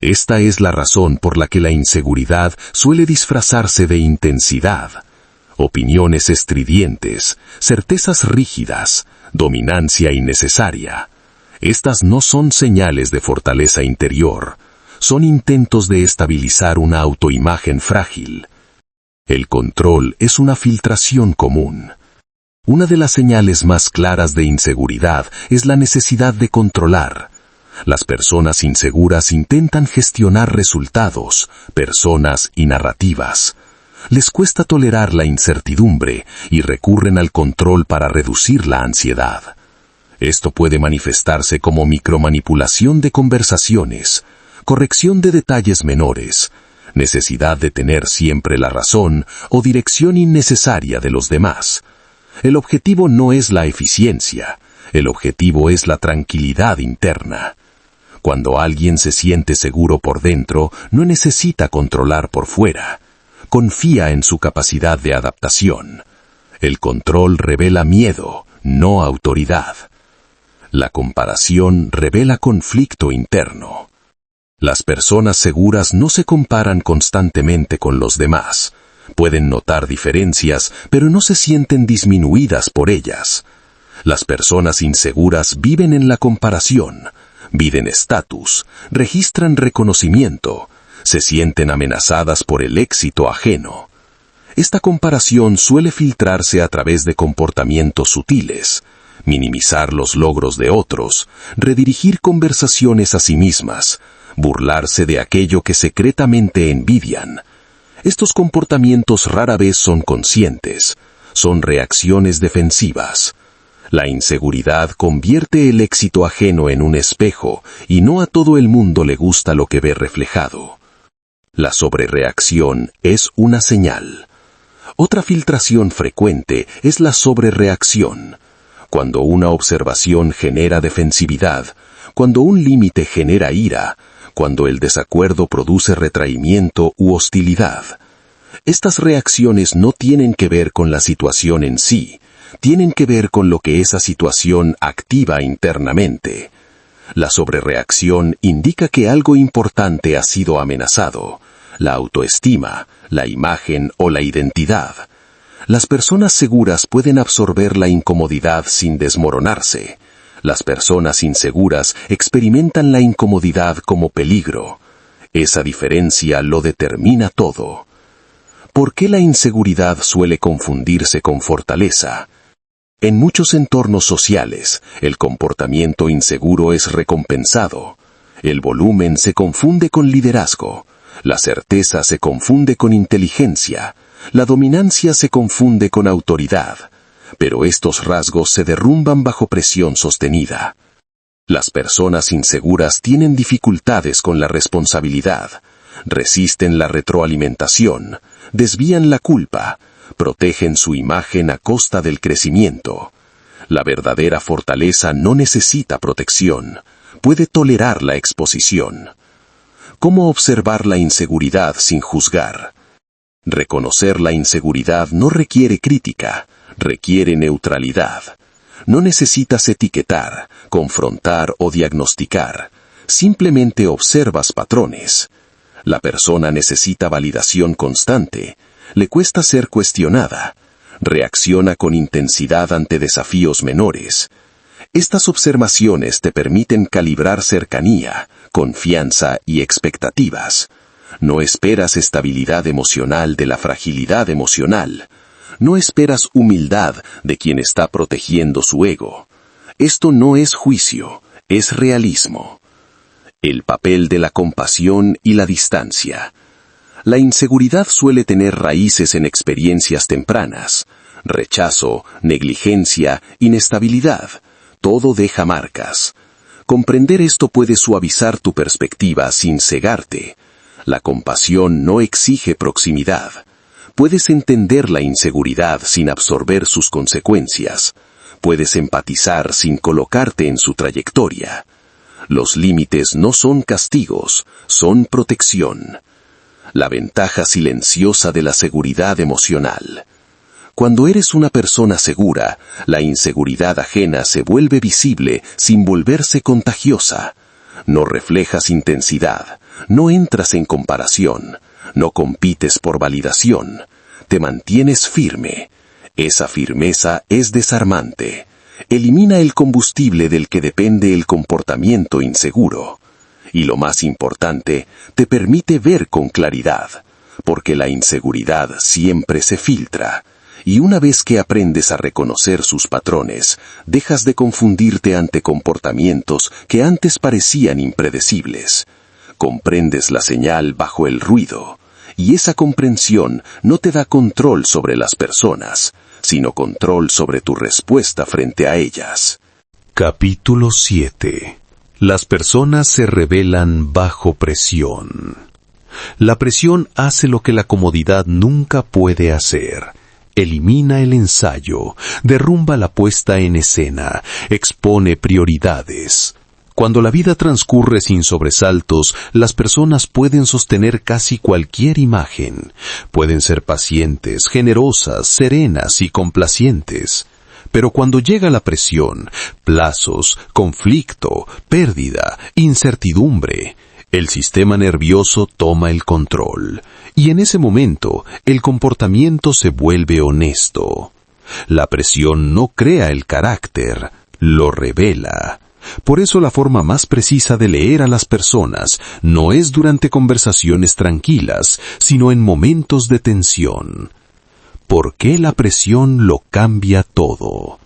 Esta es la razón por la que la inseguridad suele disfrazarse de intensidad. Opiniones estridentes, certezas rígidas, dominancia innecesaria. Estas no son señales de fortaleza interior, son intentos de estabilizar una autoimagen frágil. El control es una filtración común. Una de las señales más claras de inseguridad es la necesidad de controlar. Las personas inseguras intentan gestionar resultados, personas y narrativas. Les cuesta tolerar la incertidumbre y recurren al control para reducir la ansiedad. Esto puede manifestarse como micromanipulación de conversaciones, corrección de detalles menores, necesidad de tener siempre la razón o dirección innecesaria de los demás. El objetivo no es la eficiencia, el objetivo es la tranquilidad interna. Cuando alguien se siente seguro por dentro, no necesita controlar por fuera. Confía en su capacidad de adaptación. El control revela miedo, no autoridad. La comparación revela conflicto interno. Las personas seguras no se comparan constantemente con los demás. Pueden notar diferencias, pero no se sienten disminuidas por ellas. Las personas inseguras viven en la comparación. piden estatus, registran reconocimiento, se sienten amenazadas por el éxito ajeno. Esta comparación suele filtrarse a través de comportamientos sutiles, minimizar los logros de otros, redirigir conversaciones a sí mismas, burlarse de aquello que secretamente envidian. Estos comportamientos rara vez son conscientes, son reacciones defensivas. La inseguridad convierte el éxito ajeno en un espejo y no a todo el mundo le gusta lo que ve reflejado. La sobrereacción es una señal. Otra filtración frecuente es la sobrereacción. Cuando una observación genera defensividad, cuando un límite genera ira, cuando el desacuerdo produce retraimiento u hostilidad. Estas reacciones no tienen que ver con la situación en sí, tienen que ver con lo que esa situación activa internamente. La sobrereacción indica que algo importante ha sido amenazado, la autoestima, la imagen o la identidad. Las personas seguras pueden absorber la incomodidad sin desmoronarse. Las personas inseguras experimentan la incomodidad como peligro. Esa diferencia lo determina todo. ¿Por qué la inseguridad suele confundirse con fortaleza? En muchos entornos sociales, el comportamiento inseguro es recompensado. El volumen se confunde con liderazgo. La certeza se confunde con inteligencia. La dominancia se confunde con autoridad. Pero estos rasgos se derrumban bajo presión sostenida. Las personas inseguras tienen dificultades con la responsabilidad. Resisten la retroalimentación, desvían la culpa, protegen su imagen a costa del crecimiento. La verdadera fortaleza no necesita protección, puede tolerar la exposición. ¿Cómo observar la inseguridad sin juzgar? Reconocer la inseguridad no requiere crítica, requiere neutralidad. No necesitas etiquetar, confrontar o diagnosticar, simplemente observas patrones. La persona necesita validación constante, le cuesta ser cuestionada, reacciona con intensidad ante desafíos menores. Estas observaciones te permiten calibrar cercanía, confianza y expectativas. No esperas estabilidad emocional de la fragilidad emocional. No esperas humildad de quien está protegiendo su ego. Esto no es juicio, es realismo. El papel de la compasión y la distancia. La inseguridad suele tener raíces en experiencias tempranas. Rechazo, negligencia, inestabilidad. Todo deja marcas. Comprender esto puede suavizar tu perspectiva sin cegarte. La compasión no exige proximidad. Puedes entender la inseguridad sin absorber sus consecuencias. Puedes empatizar sin colocarte en su trayectoria. Los límites no son castigos, son protección. La ventaja silenciosa de la seguridad emocional. Cuando eres una persona segura, la inseguridad ajena se vuelve visible sin volverse contagiosa. No reflejas intensidad, no entras en comparación, no compites por validación, te mantienes firme. Esa firmeza es desarmante. Elimina el combustible del que depende el comportamiento inseguro. Y lo más importante, te permite ver con claridad, porque la inseguridad siempre se filtra. Y una vez que aprendes a reconocer sus patrones, dejas de confundirte ante comportamientos que antes parecían impredecibles. Comprendes la señal bajo el ruido, y esa comprensión no te da control sobre las personas, sino control sobre tu respuesta frente a ellas. Capítulo 7. Las personas se rebelan bajo presión. La presión hace lo que la comodidad nunca puede hacer. Elimina el ensayo, derrumba la puesta en escena, expone prioridades. Cuando la vida transcurre sin sobresaltos, las personas pueden sostener casi cualquier imagen. Pueden ser pacientes, generosas, serenas y complacientes. Pero cuando llega la presión, plazos, conflicto, pérdida, incertidumbre, el sistema nervioso toma el control. Y en ese momento, el comportamiento se vuelve honesto. La presión no crea el carácter, lo revela. Por eso la forma más precisa de leer a las personas no es durante conversaciones tranquilas, sino en momentos de tensión. ¿Por qué la presión lo cambia todo?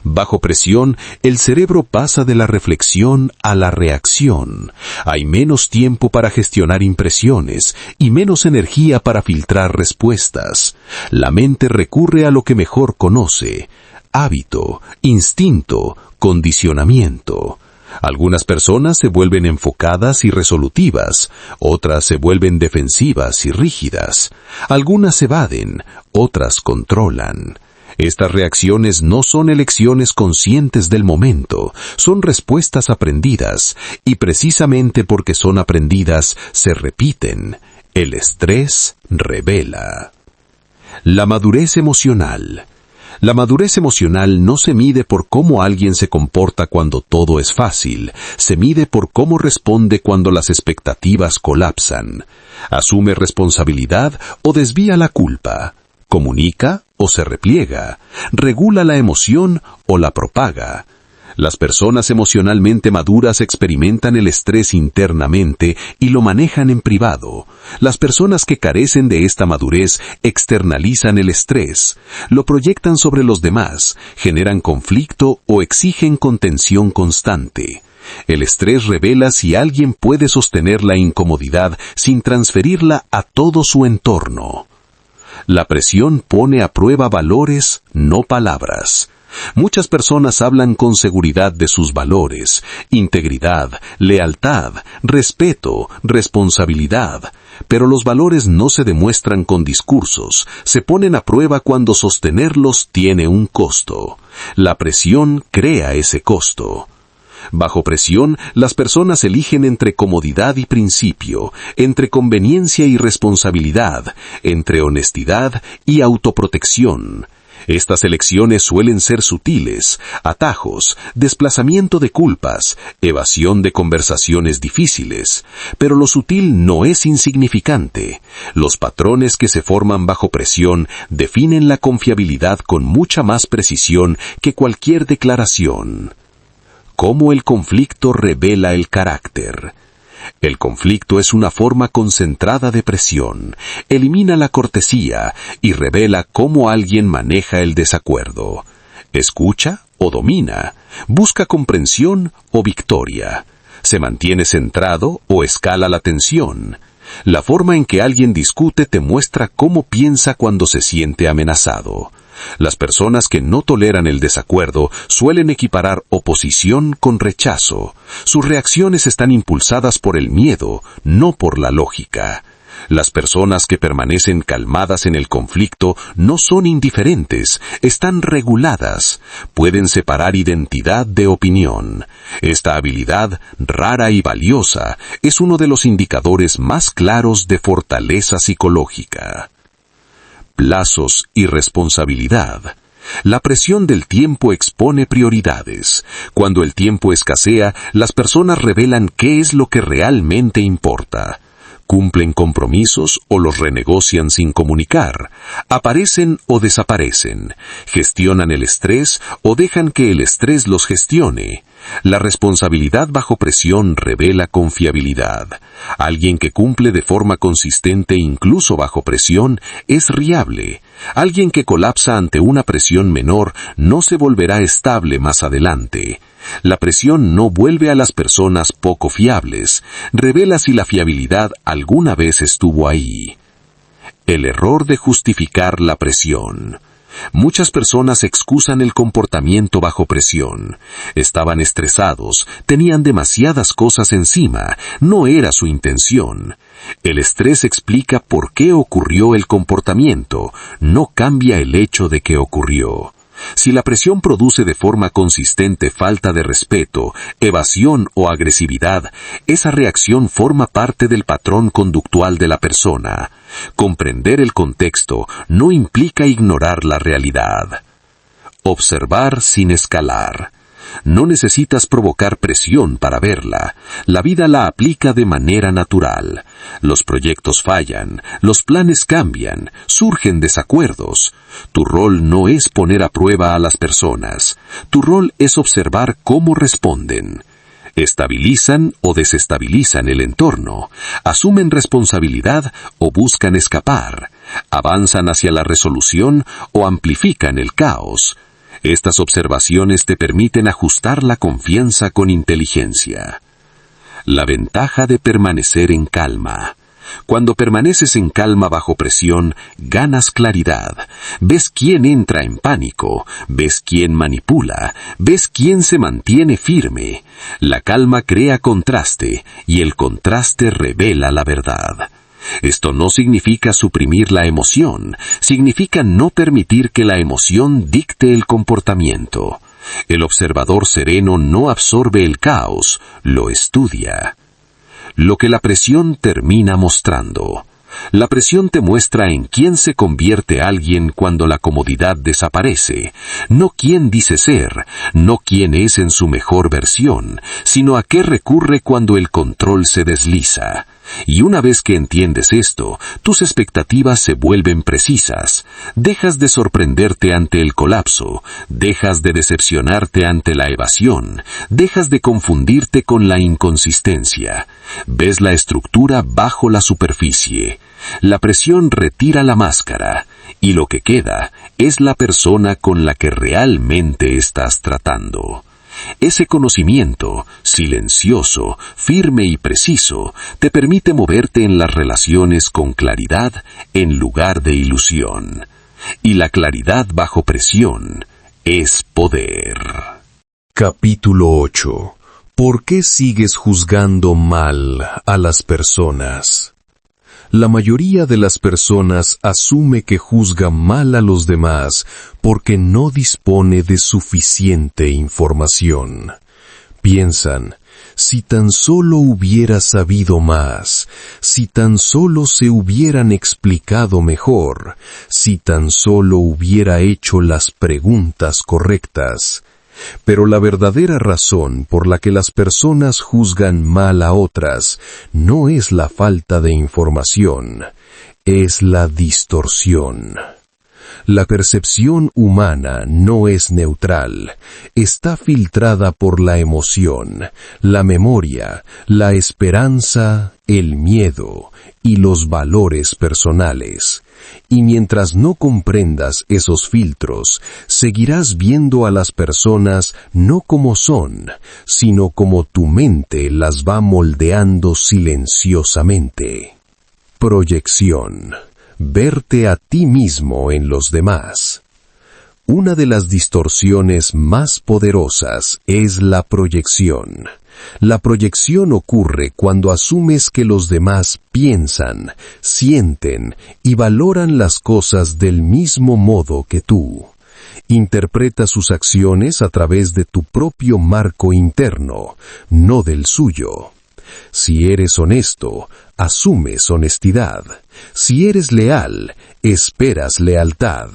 Bajo presión, el cerebro pasa de la reflexión a la reacción. Hay menos tiempo para gestionar impresiones y menos energía para filtrar respuestas. La mente recurre a lo que mejor conoce: hábito, instinto, condicionamiento. Algunas personas se vuelven enfocadas y resolutivas, otras se vuelven defensivas y rígidas. Algunas evaden, otras controlan. Estas reacciones no son elecciones conscientes del momento, son respuestas aprendidas, y precisamente porque son aprendidas, se repiten. El estrés revela. La madurez emocional. La madurez emocional no se mide por cómo alguien se comporta cuando todo es fácil, se mide por cómo responde cuando las expectativas colapsan. Asume responsabilidad o desvía la culpa. Comunica o se repliega, regula la emoción o la propaga. Las personas emocionalmente maduras experimentan el estrés internamente y lo manejan en privado. Las personas que carecen de esta madurez externalizan el estrés, lo proyectan sobre los demás, generan conflicto o exigen contención constante. El estrés revela si alguien puede sostener la incomodidad sin transferirla a todo su entorno. La presión pone a prueba valores, no palabras. Muchas personas hablan con seguridad de sus valores: integridad, lealtad, respeto, responsabilidad. Pero los valores no se demuestran con discursos, se ponen a prueba cuando sostenerlos tiene un costo. La presión crea ese costo. Bajo presión, las personas eligen entre comodidad y principio, entre conveniencia y responsabilidad, entre honestidad y autoprotección. Estas elecciones suelen ser sutiles: atajos, desplazamiento de culpas, evasión de conversaciones difíciles. Pero lo sutil no es insignificante. Los patrones que se forman bajo presión definen la confiabilidad con mucha más precisión que cualquier declaración. ¿Cómo el conflicto revela el carácter? El conflicto es una forma concentrada de presión, elimina la cortesía y revela cómo alguien maneja el desacuerdo. ¿Escucha o domina? ¿Busca comprensión o victoria? ¿Se mantiene centrado o escala la tensión? La forma en que alguien discute te muestra cómo piensa cuando se siente amenazado. Las personas que no toleran el desacuerdo suelen equiparar oposición con rechazo. Sus reacciones están impulsadas por el miedo, no por la lógica. Las personas que permanecen calmadas en el conflicto no son indiferentes, están reguladas. Pueden separar identidad de opinión. Esta habilidad, rara y valiosa, es uno de los indicadores más claros de fortaleza psicológica. Plazos y responsabilidad. La presión del tiempo expone prioridades. Cuando el tiempo escasea, las personas revelan qué es lo que realmente importa. Cumplen compromisos o los renegocian sin comunicar. Aparecen o desaparecen. Gestionan el estrés o dejan que el estrés los gestione. La responsabilidad bajo presión revela confiabilidad. Alguien que cumple de forma consistente incluso bajo presión es fiable. Alguien que colapsa ante una presión menor no se volverá estable más adelante. La presión no vuelve a las personas poco fiables, revela si la fiabilidad alguna vez estuvo ahí. El error de justificar la presión. Muchas personas excusan el comportamiento bajo presión. Estaban estresados, tenían demasiadas cosas encima, no era su intención. El estrés explica por qué ocurrió el comportamiento, no cambia el hecho de que ocurrió. Si la presión produce de forma consistente falta de respeto, evasión o agresividad, esa reacción forma parte del patrón conductual de la persona. Comprender el contexto no implica ignorar la realidad. Observar sin escalar. No necesitas provocar presión para verla. La vida la aplica de manera natural. Los proyectos fallan, los planes cambian, surgen desacuerdos. Tu rol no es poner a prueba a las personas. Tu rol es observar cómo responden. Estabilizan o desestabilizan el entorno, asumen responsabilidad o buscan escapar, avanzan hacia la resolución o amplifican el caos. Estas observaciones te permiten ajustar la confianza con inteligencia. La ventaja de permanecer en calma. Cuando permaneces en calma bajo presión, ganas claridad. Ves quién entra en pánico, ves quién manipula, ves quién se mantiene firme. La calma crea contraste, y el contraste revela la verdad. Esto no significa suprimir la emoción, significa no permitir que la emoción dicte el comportamiento. El observador sereno no absorbe el caos, lo estudia. Lo que la presión termina mostrando. La presión te muestra en quién se convierte alguien cuando la comodidad desaparece, no quién dice ser, no quién es en su mejor versión, sino a qué recurre cuando el control se desliza. Y una vez que entiendes esto, tus expectativas se vuelven precisas. Dejas de sorprenderte ante el colapso, dejas de decepcionarte ante la evasión, dejas de confundirte con la inconsistencia. Ves la estructura bajo la superficie. La presión retira la máscara, y lo que queda es la persona con la que realmente estás tratando. Ese conocimiento, silencioso, firme y preciso, te permite moverte en las relaciones con claridad en lugar de ilusión. Y la claridad bajo presión es poder. Capítulo 8. ¿Por qué sigues juzgando mal a las personas? La mayoría de las personas asume que juzga mal a los demás porque no dispone de suficiente información. Piensan, si tan solo hubiera sabido más, si tan solo se hubieran explicado mejor, si tan solo hubiera hecho las preguntas correctas. Pero la verdadera razón por la que las personas juzgan mal a otras no es la falta de información, es la distorsión. La percepción humana no es neutral, está filtrada por la emoción, la memoria, la esperanza, el miedo y los valores personales. Y mientras no comprendas esos filtros, seguirás viendo a las personas no como son, sino como tu mente las va moldeando silenciosamente. Proyección. Verte a ti mismo en los demás. Una de las distorsiones más poderosas es la proyección. La proyección ocurre cuando asumes que los demás piensan, sienten y valoran las cosas del mismo modo que tú. Interpreta sus acciones a través de tu propio marco interno, no del suyo. Si eres honesto, asumes honestidad. Si eres leal, esperas lealtad.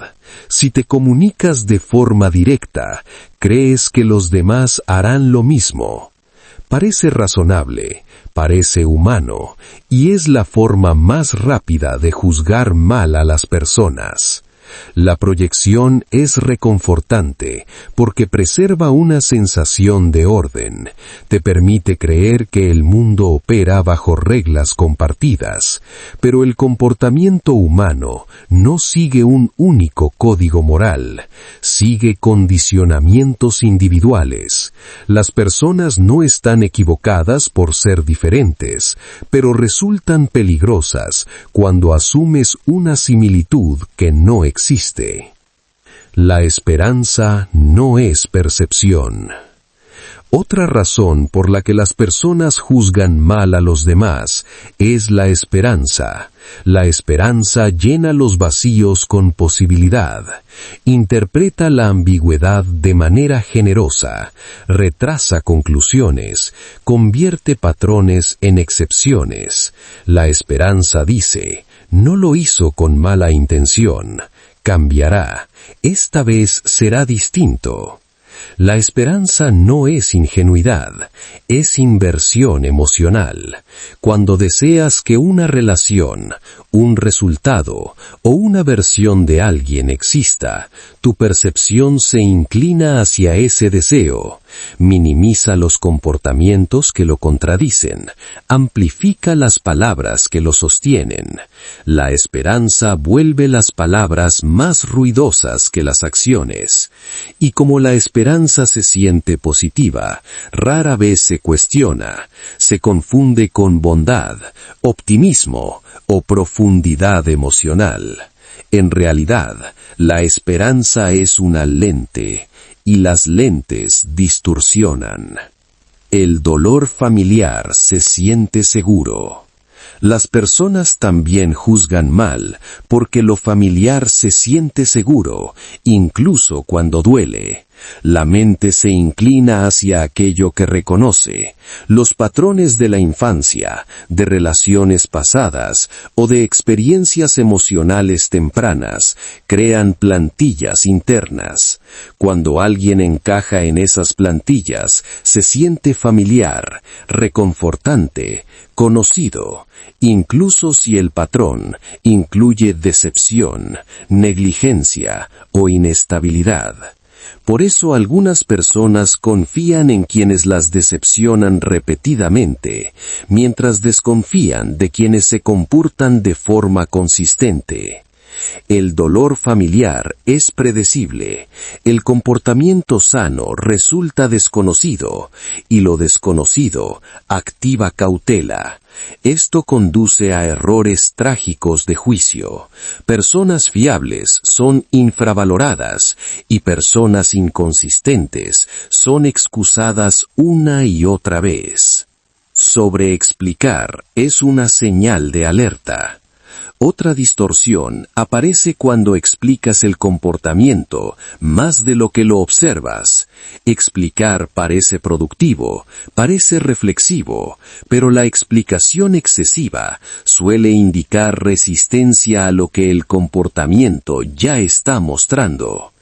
Si te comunicas de forma directa, crees que los demás harán lo mismo. Parece razonable, parece humano, y es la forma más rápida de juzgar mal a las personas. La proyección es reconfortante porque preserva una sensación de orden, te permite creer que el mundo opera bajo reglas compartidas, pero el comportamiento humano no sigue un único código moral, sigue condicionamientos individuales. Las personas no están equivocadas por ser diferentes, pero resultan peligrosas cuando asumes una similitud que no existe. La esperanza no es percepción. Otra razón por la que las personas juzgan mal a los demás es la esperanza. La esperanza llena los vacíos con posibilidad, interpreta la ambigüedad de manera generosa, retrasa conclusiones, convierte patrones en excepciones. La esperanza dice, no lo hizo con mala intención. Cambiará. Esta vez será distinto. La esperanza no es ingenuidad, es inversión emocional. Cuando deseas que una relación, un resultado o una versión de alguien exista, tu percepción se inclina hacia ese deseo, minimiza los comportamientos que lo contradicen, amplifica las palabras que lo sostienen. La esperanza vuelve las palabras más ruidosas que las acciones. Y como la esperanza se siente positiva, rara vez se cuestiona, se confunde con bondad, optimismo o profundidad emocional. En realidad, la esperanza es una lente, y las lentes distorsionan. El dolor familiar se siente seguro. Las personas también juzgan mal porque lo familiar se siente seguro, incluso cuando duele. La mente se inclina hacia aquello que reconoce. Los patrones de la infancia, de relaciones pasadas o de experiencias emocionales tempranas crean plantillas internas. Cuando alguien encaja en esas plantillas, se siente familiar, reconfortante, conocido, incluso si el patrón incluye decepción, negligencia o inestabilidad. Por eso algunas personas confían en quienes las decepcionan repetidamente, mientras desconfían de quienes se comportan de forma consistente. El dolor familiar es predecible, el comportamiento sano resulta desconocido, y lo desconocido activa cautela. Esto conduce a errores trágicos de juicio. Personas fiables son infravaloradas y personas inconsistentes son excusadas una y otra vez. Sobreexplicar es una señal de alerta. Otra distorsión aparece cuando explicas el comportamiento más de lo que lo observas. Explicar parece productivo, parece reflexivo, pero la explicación excesiva suele indicar resistencia a lo que el comportamiento ya está mostrando.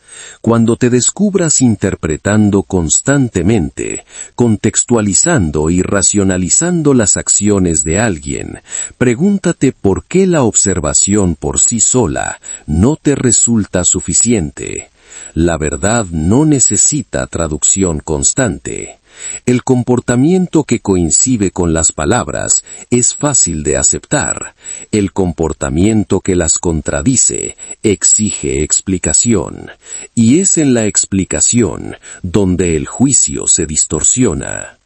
Cuando te descubras interpretando constantemente, contextualizando y racionalizando las acciones de alguien, pregúntate por qué la observación por sí sola no te resulta suficiente. La verdad no necesita traducción constante. El comportamiento que coincide con las palabras es fácil de aceptar. El comportamiento que las contradice exige explicación. Y es en la explicación donde el juicio se distorsiona.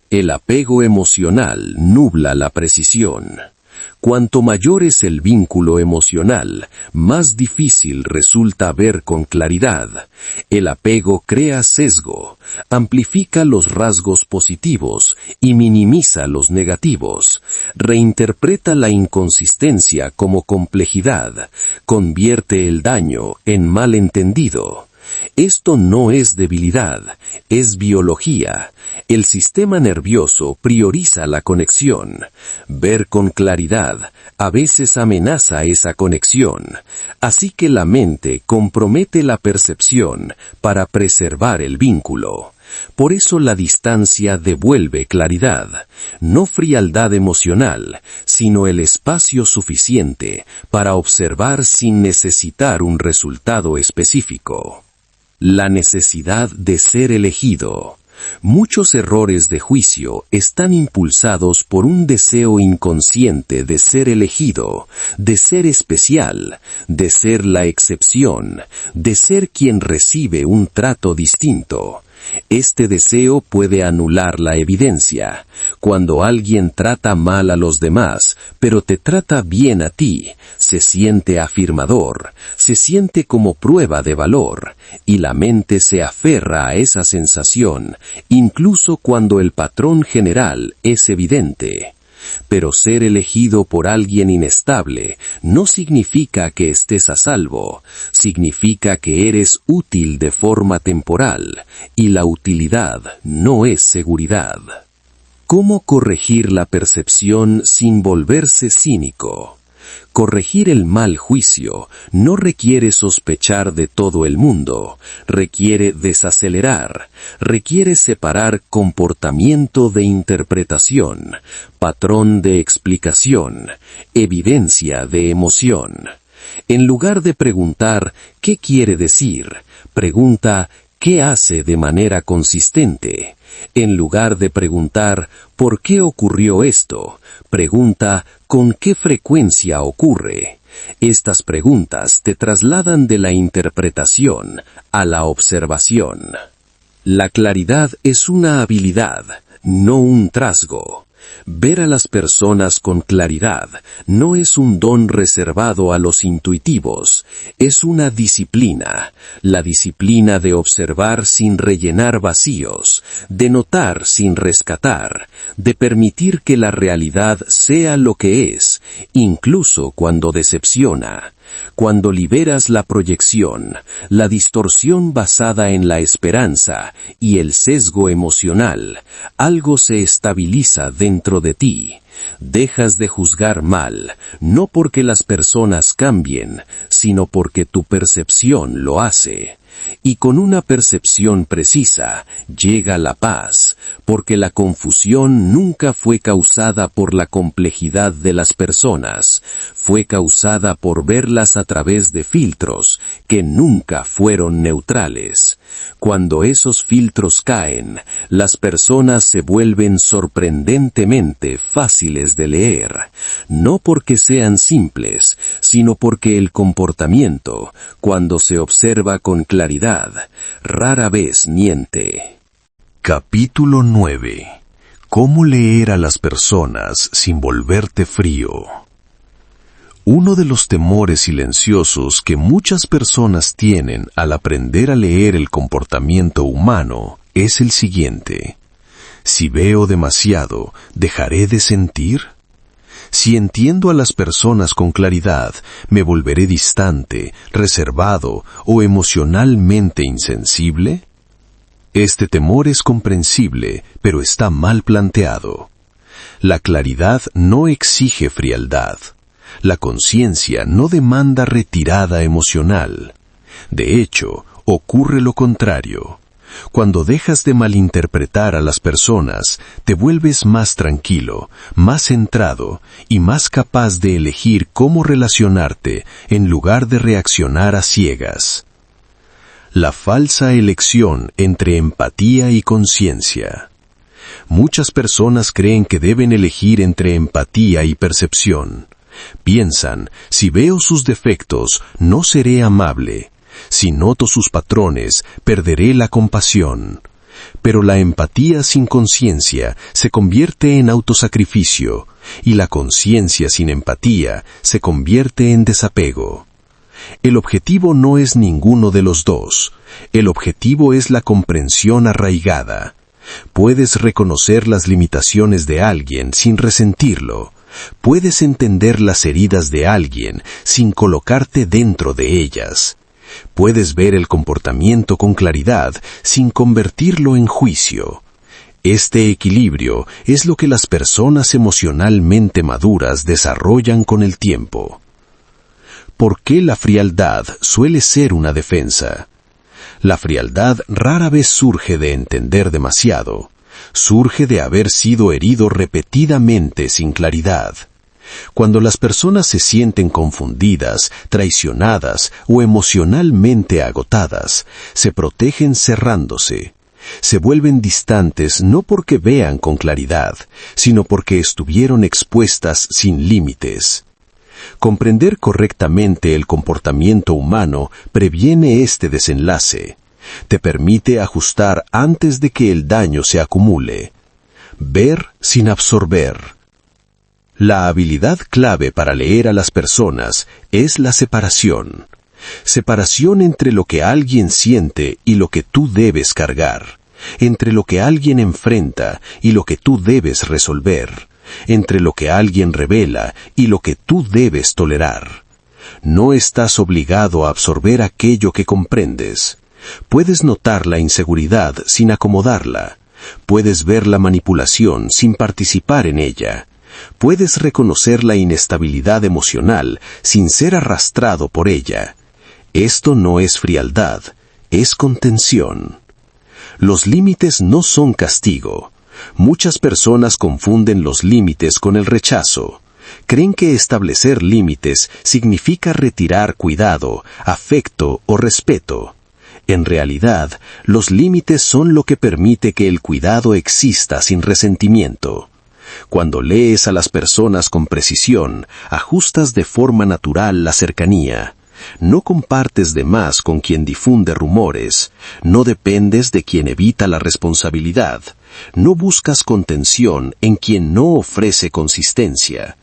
El apego emocional nubla la precisión. Cuanto mayor es el vínculo emocional, más difícil resulta ver con claridad. El apego crea sesgo, amplifica los rasgos positivos y minimiza los negativos. Reinterpreta la inconsistencia como complejidad, convierte el daño en malentendido. Esto no es debilidad, es biología. El sistema nervioso prioriza la conexión. Ver con claridad a veces amenaza esa conexión, así que la mente compromete la percepción para preservar el vínculo. Por eso la distancia devuelve claridad, no frialdad emocional, sino el espacio suficiente para observar sin necesitar un resultado específico. La necesidad de ser elegido. Muchos errores de juicio están impulsados por un deseo inconsciente de ser elegido, de ser especial, de ser la excepción, de ser quien recibe un trato distinto. Este deseo puede anular la evidencia. Cuando alguien trata mal a los demás, pero te trata bien a ti, se siente afirmador, se siente como prueba de valor, y la mente se aferra a esa sensación, incluso cuando el patrón general es evidente. Pero ser elegido por alguien inestable no significa que estés a salvo, significa que eres útil de forma temporal, y la utilidad no es seguridad. ¿Cómo corregir la percepción sin volverse cínico? Corregir el mal juicio no requiere sospechar de todo el mundo, requiere desacelerar, requiere separar comportamiento de interpretación, patrón de explicación, evidencia de emoción. En lugar de preguntar ¿qué quiere decir?, pregunta ¿qué hace de manera consistente? En lugar de preguntar ¿por qué ocurrió esto?, pregunta ¿con qué frecuencia ocurre? Estas preguntas te trasladan de la interpretación a la observación. La claridad es una habilidad, no un trasgo. Ver a las personas con claridad no es un don reservado a los intuitivos, es una disciplina, la disciplina de observar sin rellenar vacíos, de notar sin rescatar, de permitir que la realidad sea lo que es, incluso cuando decepciona. Cuando liberas la proyección, la distorsión basada en la esperanza y el sesgo emocional, algo se estabiliza dentro de ti. Dejas de juzgar mal, no porque las personas cambien, sino porque tu percepción lo hace. Y con una percepción precisa llega la paz, porque la confusión nunca fue causada por la complejidad de las personas, fue causada por verlas a través de filtros que nunca fueron neutrales. Cuando esos filtros caen, las personas se vuelven sorprendentemente fáciles de leer, no porque sean simples, sino porque el comportamiento, cuando se observa con claridad, rara vez miente. Capítulo 9. ¿Cómo leer a las personas sin volverte frío? Uno de los temores silenciosos que muchas personas tienen al aprender a leer el comportamiento humano es el siguiente: si veo demasiado, ¿dejaré de sentir? Si entiendo a las personas con claridad, ¿me volveré distante, reservado o emocionalmente insensible? Este temor es comprensible, pero está mal planteado. La claridad no exige frialdad. La conciencia no demanda retirada emocional. De hecho, ocurre lo contrario. Cuando dejas de malinterpretar a las personas, te vuelves más tranquilo, más centrado y más capaz de elegir cómo relacionarte en lugar de reaccionar a ciegas. La falsa elección entre empatía y conciencia. Muchas personas creen que deben elegir entre empatía y percepción. Piensan, si veo sus defectos, no seré amable. Si noto sus patrones, perderé la compasión. Pero la empatía sin conciencia se convierte en autosacrificio, y la conciencia sin empatía se convierte en desapego. El objetivo no es ninguno de los dos. El objetivo es la comprensión arraigada. Puedes reconocer las limitaciones de alguien sin resentirlo. Puedes entender las heridas de alguien sin colocarte dentro de ellas. Puedes ver el comportamiento con claridad sin convertirlo en juicio. Este equilibrio es lo que las personas emocionalmente maduras desarrollan con el tiempo. ¿Por qué la frialdad suele ser una defensa? La frialdad rara vez surge de entender demasiado. Surge de haber sido herido repetidamente sin claridad. Cuando las personas se sienten confundidas, traicionadas o emocionalmente agotadas, se protegen cerrándose. Se vuelven distantes no porque vean con claridad, sino porque estuvieron expuestas sin límites. Comprender correctamente el comportamiento humano previene este desenlace. Te permite ajustar antes de que el daño se acumule. Ver sin absorber. La habilidad clave para leer a las personas es la separación. Separación entre lo que alguien siente y lo que tú debes cargar. Entre lo que alguien enfrenta y lo que tú debes resolver. Entre lo que alguien revela y lo que tú debes tolerar. No estás obligado a absorber aquello que comprendes. Puedes notar la inseguridad sin acomodarla. Puedes ver la manipulación sin participar en ella. Puedes reconocer la inestabilidad emocional sin ser arrastrado por ella. Esto no es frialdad, es contención. Los límites no son castigo. Muchas personas confunden los límites con el rechazo. Creen que establecer límites significa retirar cuidado, afecto o respeto. En realidad, los límites son lo que permite que el cuidado exista sin resentimiento. Cuando lees a las personas con precisión, ajustas de forma natural la cercanía. No compartes de más con quien difunde rumores, no dependes de quien evita la responsabilidad, no buscas contención en quien no ofrece consistencia.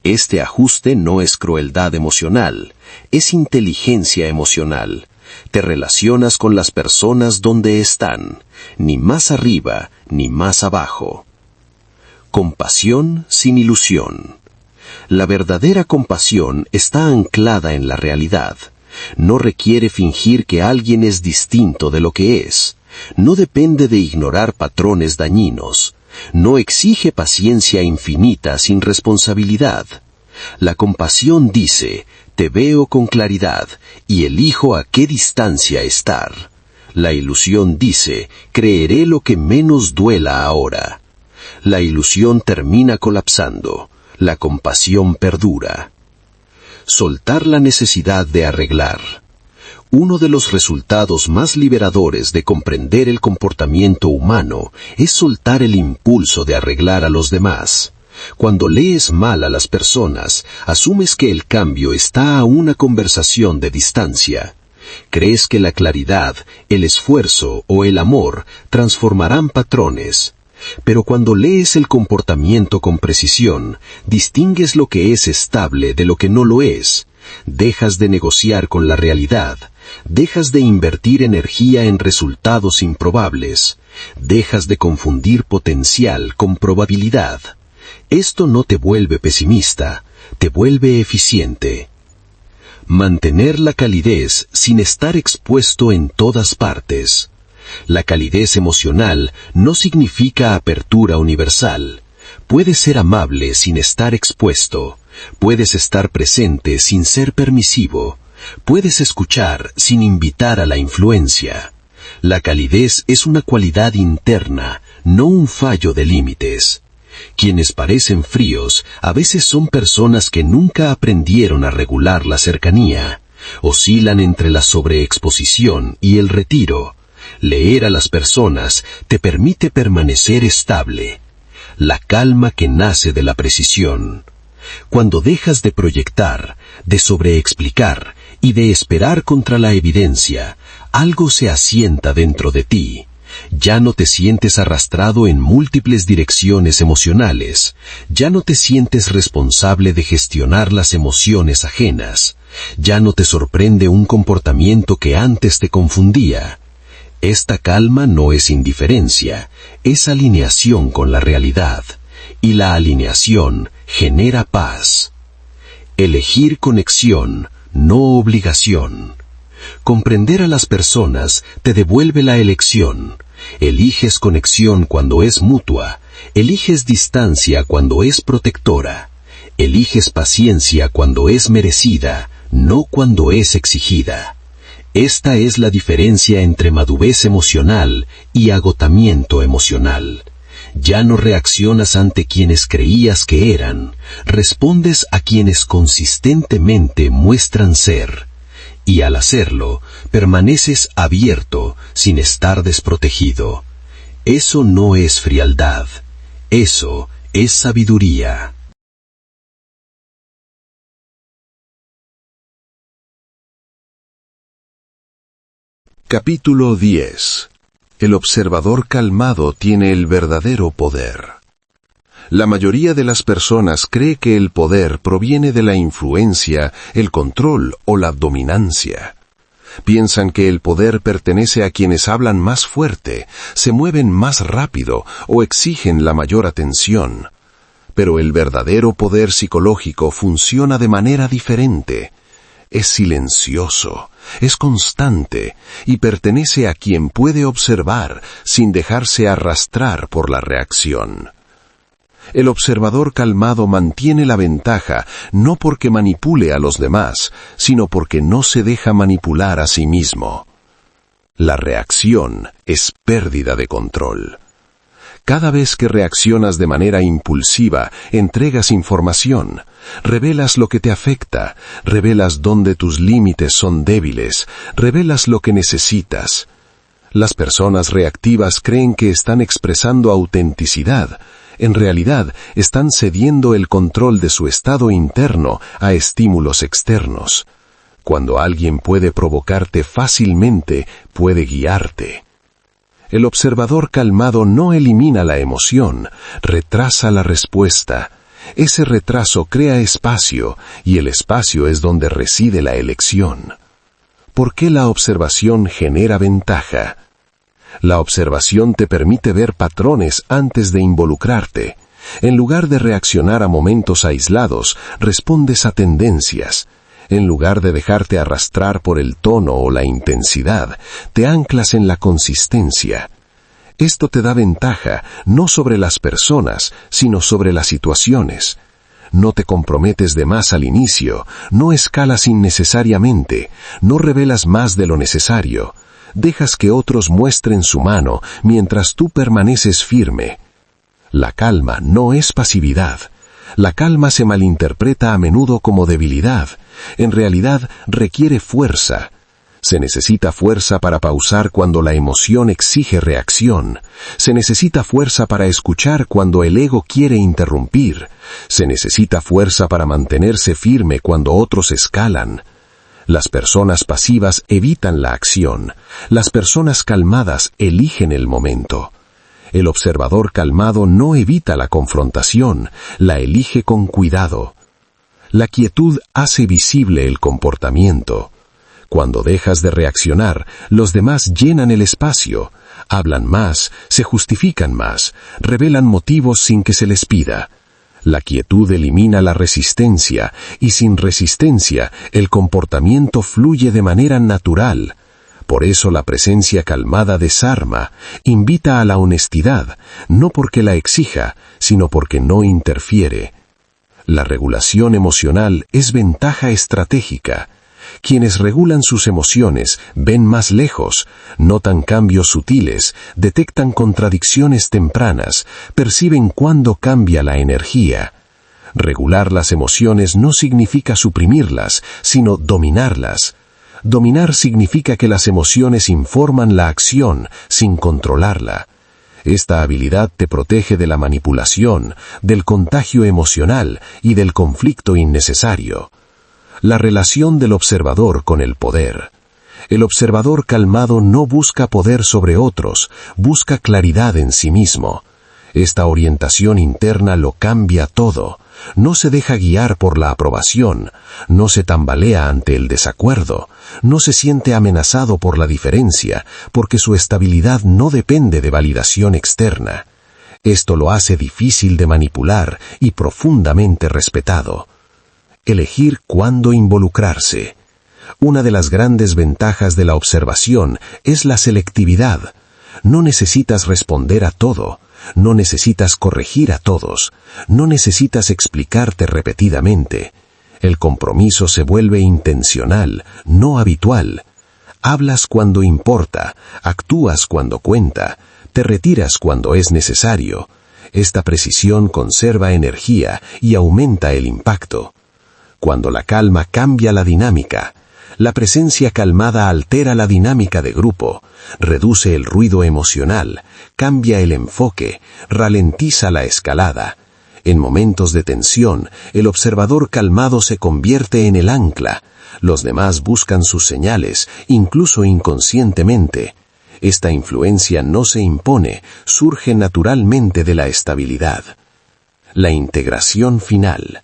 Este ajuste no es crueldad emocional, es inteligencia emocional. Te relacionas con las personas donde están, ni más arriba ni más abajo. Compasión sin ilusión. La verdadera compasión está anclada en la realidad. No requiere fingir que alguien es distinto de lo que es. No depende de ignorar patrones dañinos. No exige paciencia infinita sin responsabilidad. La compasión dice, te veo con claridad y elijo a qué distancia estar. La ilusión dice, creeré lo que menos duela ahora. La ilusión termina colapsando. La compasión perdura. Soltar la necesidad de arreglar. Uno de los resultados más liberadores de comprender el comportamiento humano es soltar el impulso de arreglar a los demás. Cuando lees mal a las personas, asumes que el cambio está a una conversación de distancia. Crees que la claridad, el esfuerzo o el amor transformarán patrones. Pero cuando lees el comportamiento con precisión, distingues lo que es estable de lo que no lo es. Dejas de negociar con la realidad. Dejas de invertir energía en resultados improbables. Dejas de confundir potencial con probabilidad. Esto no te vuelve pesimista, te vuelve eficiente. Mantener la calidez sin estar expuesto en todas partes. La calidez emocional no significa apertura universal. Puedes ser amable sin estar expuesto. Puedes estar presente sin ser permisivo. Puedes escuchar sin invitar a la influencia. La calidez es una cualidad interna, no un fallo de límites. Quienes parecen fríos a veces son personas que nunca aprendieron a regular la cercanía. Oscilan entre la sobreexposición y el retiro. Leer a las personas te permite permanecer estable. La calma que nace de la precisión. Cuando dejas de proyectar, de sobreexplicar y de esperar contra la evidencia, algo se asienta dentro de ti. Ya no te sientes arrastrado en múltiples direcciones emocionales. Ya no te sientes responsable de gestionar las emociones ajenas. Ya no te sorprende un comportamiento que antes te confundía. Esta calma no es indiferencia, es alineación con la realidad. Y la alineación genera paz. Elegir conexión, no obligación. Comprender a las personas te devuelve la elección. Eliges conexión cuando es mutua. Eliges distancia cuando es protectora. Eliges paciencia cuando es merecida, no cuando es exigida. Esta es la diferencia entre madurez emocional y agotamiento emocional. Ya no reaccionas ante quienes creías que eran, respondes a quienes consistentemente muestran ser. Y al hacerlo, permaneces abierto sin estar desprotegido. Eso no es frialdad, eso es sabiduría. Capítulo 10. El observador calmado tiene el verdadero poder. La mayoría de las personas cree que el poder proviene de la influencia, el control o la dominancia. Piensan que el poder pertenece a quienes hablan más fuerte, se mueven más rápido o exigen la mayor atención. Pero el verdadero poder psicológico funciona de manera diferente. Es silencioso, es constante y pertenece a quien puede observar sin dejarse arrastrar por la reacción. El observador calmado mantiene la ventaja no porque manipule a los demás, sino porque no se deja manipular a sí mismo. La reacción es pérdida de control. Cada vez que reaccionas de manera impulsiva, entregas información, revelas lo que te afecta, revelas dónde tus límites son débiles, revelas lo que necesitas. Las personas reactivas creen que están expresando autenticidad. En realidad, están cediendo el control de su estado interno a estímulos externos. Cuando alguien puede provocarte fácilmente, puede guiarte. El observador calmado no elimina la emoción, retrasa la respuesta. Ese retraso crea espacio, y el espacio es donde reside la elección. ¿Por qué la observación genera ventaja? La observación te permite ver patrones antes de involucrarte. En lugar de reaccionar a momentos aislados, respondes a tendencias. En lugar de dejarte arrastrar por el tono o la intensidad, te anclas en la consistencia. Esto te da ventaja no sobre las personas, sino sobre las situaciones. No te comprometes de más al inicio, no escalas innecesariamente, no revelas más de lo necesario. Dejas que otros muestren su mano mientras tú permaneces firme. La calma no es pasividad. La calma se malinterpreta a menudo como debilidad. En realidad requiere fuerza. Se necesita fuerza para pausar cuando la emoción exige reacción. Se necesita fuerza para escuchar cuando el ego quiere interrumpir. Se necesita fuerza para mantenerse firme cuando otros escalan. Las personas pasivas evitan la acción. Las personas calmadas eligen el momento. El observador calmado no evita la confrontación, la elige con cuidado. La quietud hace visible el comportamiento. Cuando dejas de reaccionar, los demás llenan el espacio, hablan más, se justifican más, revelan motivos sin que se les pida. La quietud elimina la resistencia, y sin resistencia, el comportamiento fluye de manera natural. Por eso la presencia calmada desarma, invita a la honestidad, no porque la exija, sino porque no interfiere. La regulación emocional es ventaja estratégica. Quienes regulan sus emociones ven más lejos, notan cambios sutiles, detectan contradicciones tempranas, perciben cuándo cambia la energía. Regular las emociones no significa suprimirlas, sino dominarlas. Dominar significa que las emociones informan la acción sin controlarla. Esta habilidad te protege de la manipulación, del contagio emocional y del conflicto innecesario. La relación del observador con el poder. El observador calmado no busca poder sobre otros, busca claridad en sí mismo. Esta orientación interna lo cambia todo. No se deja guiar por la aprobación, no se tambalea ante el desacuerdo, no se siente amenazado por la diferencia, porque su estabilidad no depende de validación externa. Esto lo hace difícil de manipular y profundamente respetado. Elegir cuándo involucrarse. Una de las grandes ventajas de la observación es la selectividad. No necesitas responder a todo, no necesitas corregir a todos, no necesitas explicarte repetidamente. El compromiso se vuelve intencional, no habitual. Hablas cuando importa, actúas cuando cuenta, te retiras cuando es necesario. Esta precisión conserva energía y aumenta el impacto. Cuando la calma cambia la dinámica, la presencia calmada altera la dinámica de grupo, reduce el ruido emocional, cambia el enfoque, ralentiza la escalada. En momentos de tensión, el observador calmado se convierte en el ancla. Los demás buscan sus señales, incluso inconscientemente. Esta influencia no se impone, surge naturalmente de la estabilidad. La integración final.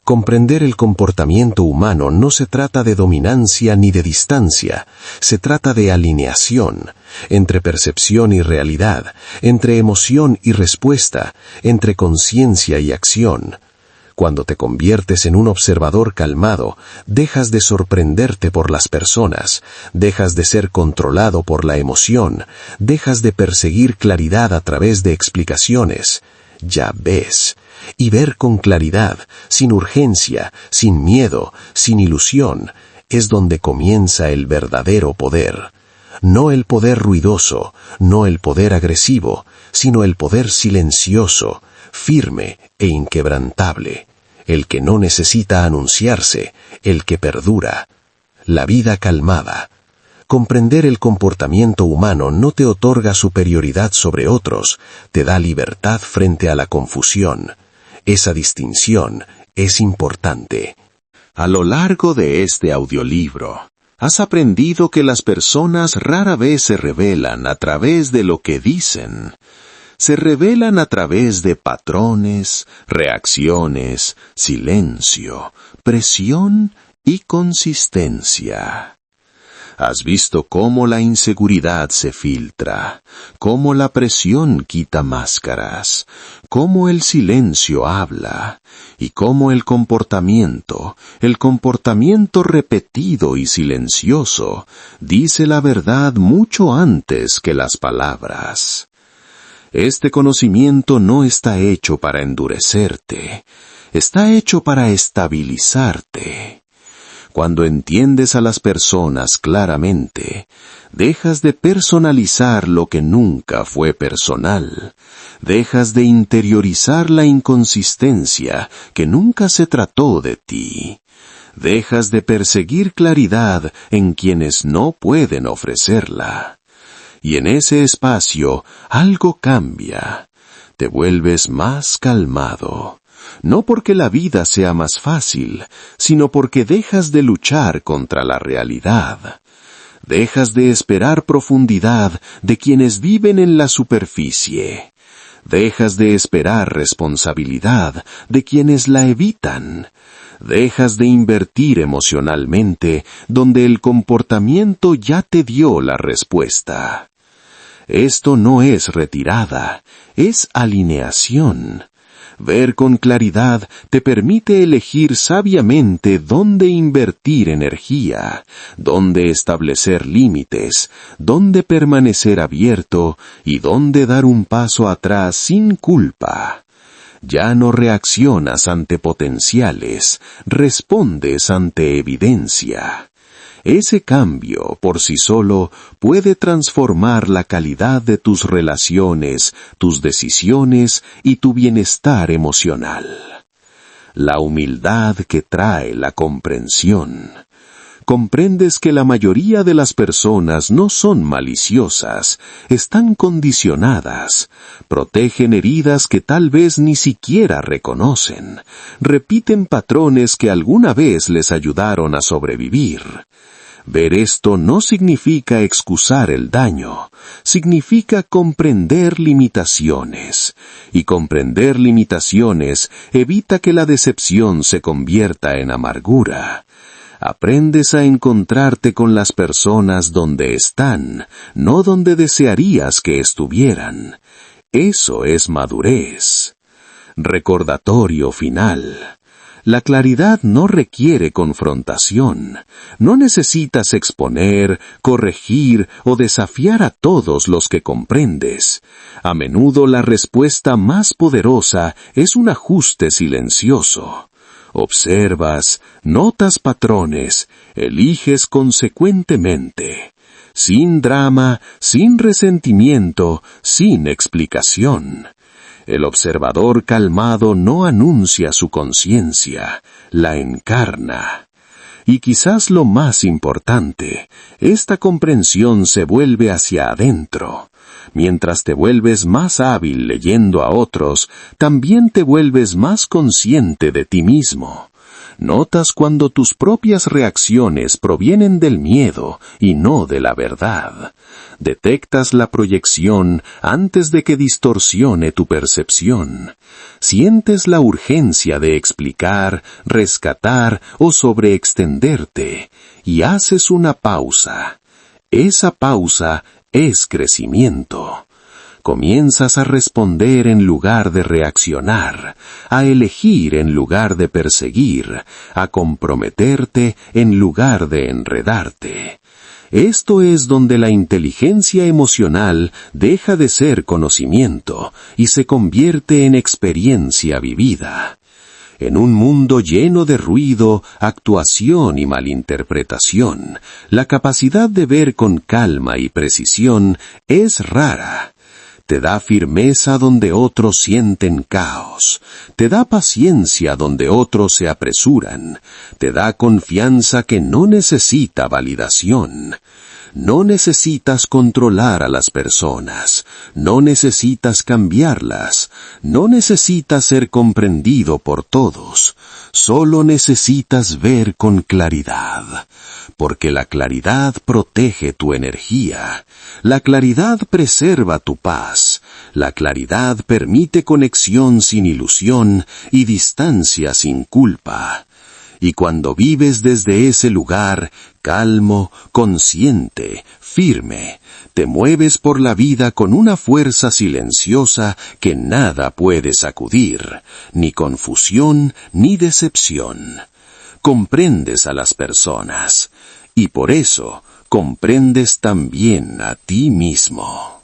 Comprender el comportamiento humano no se trata de dominancia ni de distancia, se trata de alineación, entre percepción y realidad, entre emoción y respuesta, entre conciencia y acción. Cuando te conviertes en un observador calmado, dejas de sorprenderte por las personas, dejas de ser controlado por la emoción, dejas de perseguir claridad a través de explicaciones. Ya ves, y ver con claridad, sin urgencia, sin miedo, sin ilusión, es donde comienza el verdadero poder. No el poder ruidoso, no el poder agresivo, sino el poder silencioso, firme e inquebrantable, el que no necesita anunciarse, el que perdura. La vida calmada. Comprender el comportamiento humano no te otorga superioridad sobre otros, te da libertad frente a la confusión. Esa distinción es importante. A lo largo de este audiolibro, has aprendido que las personas rara vez se revelan a través de lo que dicen. Se revelan a través de patrones, reacciones, silencio, presión y consistencia. Has visto cómo la inseguridad se filtra, cómo la presión quita máscaras, cómo el silencio habla, y cómo el comportamiento repetido y silencioso, dice la verdad mucho antes que las palabras. Este conocimiento no está hecho para endurecerte, está hecho para estabilizarte. Cuando entiendes a las personas claramente, dejas de personalizar lo que nunca fue personal, dejas de interiorizar la inconsistencia que nunca se trató de ti, dejas de perseguir claridad en quienes no pueden ofrecerla. Y en ese espacio algo cambia, te vuelves más calmado. No porque la vida sea más fácil, sino porque dejas de luchar contra la realidad. Dejas de esperar profundidad de quienes viven en la superficie. Dejas de esperar responsabilidad de quienes la evitan. Dejas de invertir emocionalmente donde el comportamiento ya te dio la respuesta. Esto no es retirada, es alineación. Ver con claridad te permite elegir sabiamente dónde invertir energía, dónde establecer límites, dónde permanecer abierto y dónde dar un paso atrás sin culpa. Ya no reaccionas ante potenciales, respondes ante evidencia. Ese cambio, por sí solo, puede transformar la calidad de tus relaciones, tus decisiones y tu bienestar emocional. La humildad que trae la comprensión. Comprendes que la mayoría de las personas no son maliciosas, están condicionadas, protegen heridas que tal vez ni siquiera reconocen, repiten patrones que alguna vez les ayudaron a sobrevivir. Ver esto no significa excusar el daño, significa comprender limitaciones, y comprender limitaciones evita que la decepción se convierta en amargura. Aprendes a encontrarte con las personas donde están, no donde desearías que estuvieran. Eso es madurez. Recordatorio final. La claridad no requiere confrontación. No necesitas exponer, corregir o desafiar a todos los que comprendes. A menudo la respuesta más poderosa es un ajuste silencioso. Observas, notas patrones, eliges consecuentemente. Sin drama, sin resentimiento, sin explicación. El observador calmado no anuncia su conciencia, la encarna. Y quizás lo más importante, esta comprensión se vuelve hacia adentro. Mientras te vuelves más hábil leyendo a otros, también te vuelves más consciente de ti mismo. Notas cuando tus propias reacciones provienen del miedo y no de la verdad. Detectas la proyección antes de que distorsione tu percepción. Sientes la urgencia de explicar, rescatar o sobreextenderte, y haces una pausa. Esa pausa es crecimiento. Comienzas a responder en lugar de reaccionar, a elegir en lugar de perseguir, a comprometerte en lugar de enredarte. Esto es donde la inteligencia emocional deja de ser conocimiento y se convierte en experiencia vivida. En un mundo lleno de ruido, actuación y malinterpretación, la capacidad de ver con calma y precisión es rara. Te da firmeza donde otros sienten caos. Te da paciencia donde otros se apresuran. Te da confianza que no necesita validación. No necesitas controlar a las personas. No necesitas cambiarlas. No necesitas ser comprendido por todos. Solo necesitas ver con claridad. Porque la claridad protege tu energía. La claridad preserva tu paz. La claridad permite conexión sin ilusión y distancia sin culpa. Y cuando vives desde ese lugar, calmo, consciente, firme, te mueves por la vida con una fuerza silenciosa que nada puede sacudir, ni confusión ni decepción. Comprendes a las personas, y por eso comprendes también a ti mismo.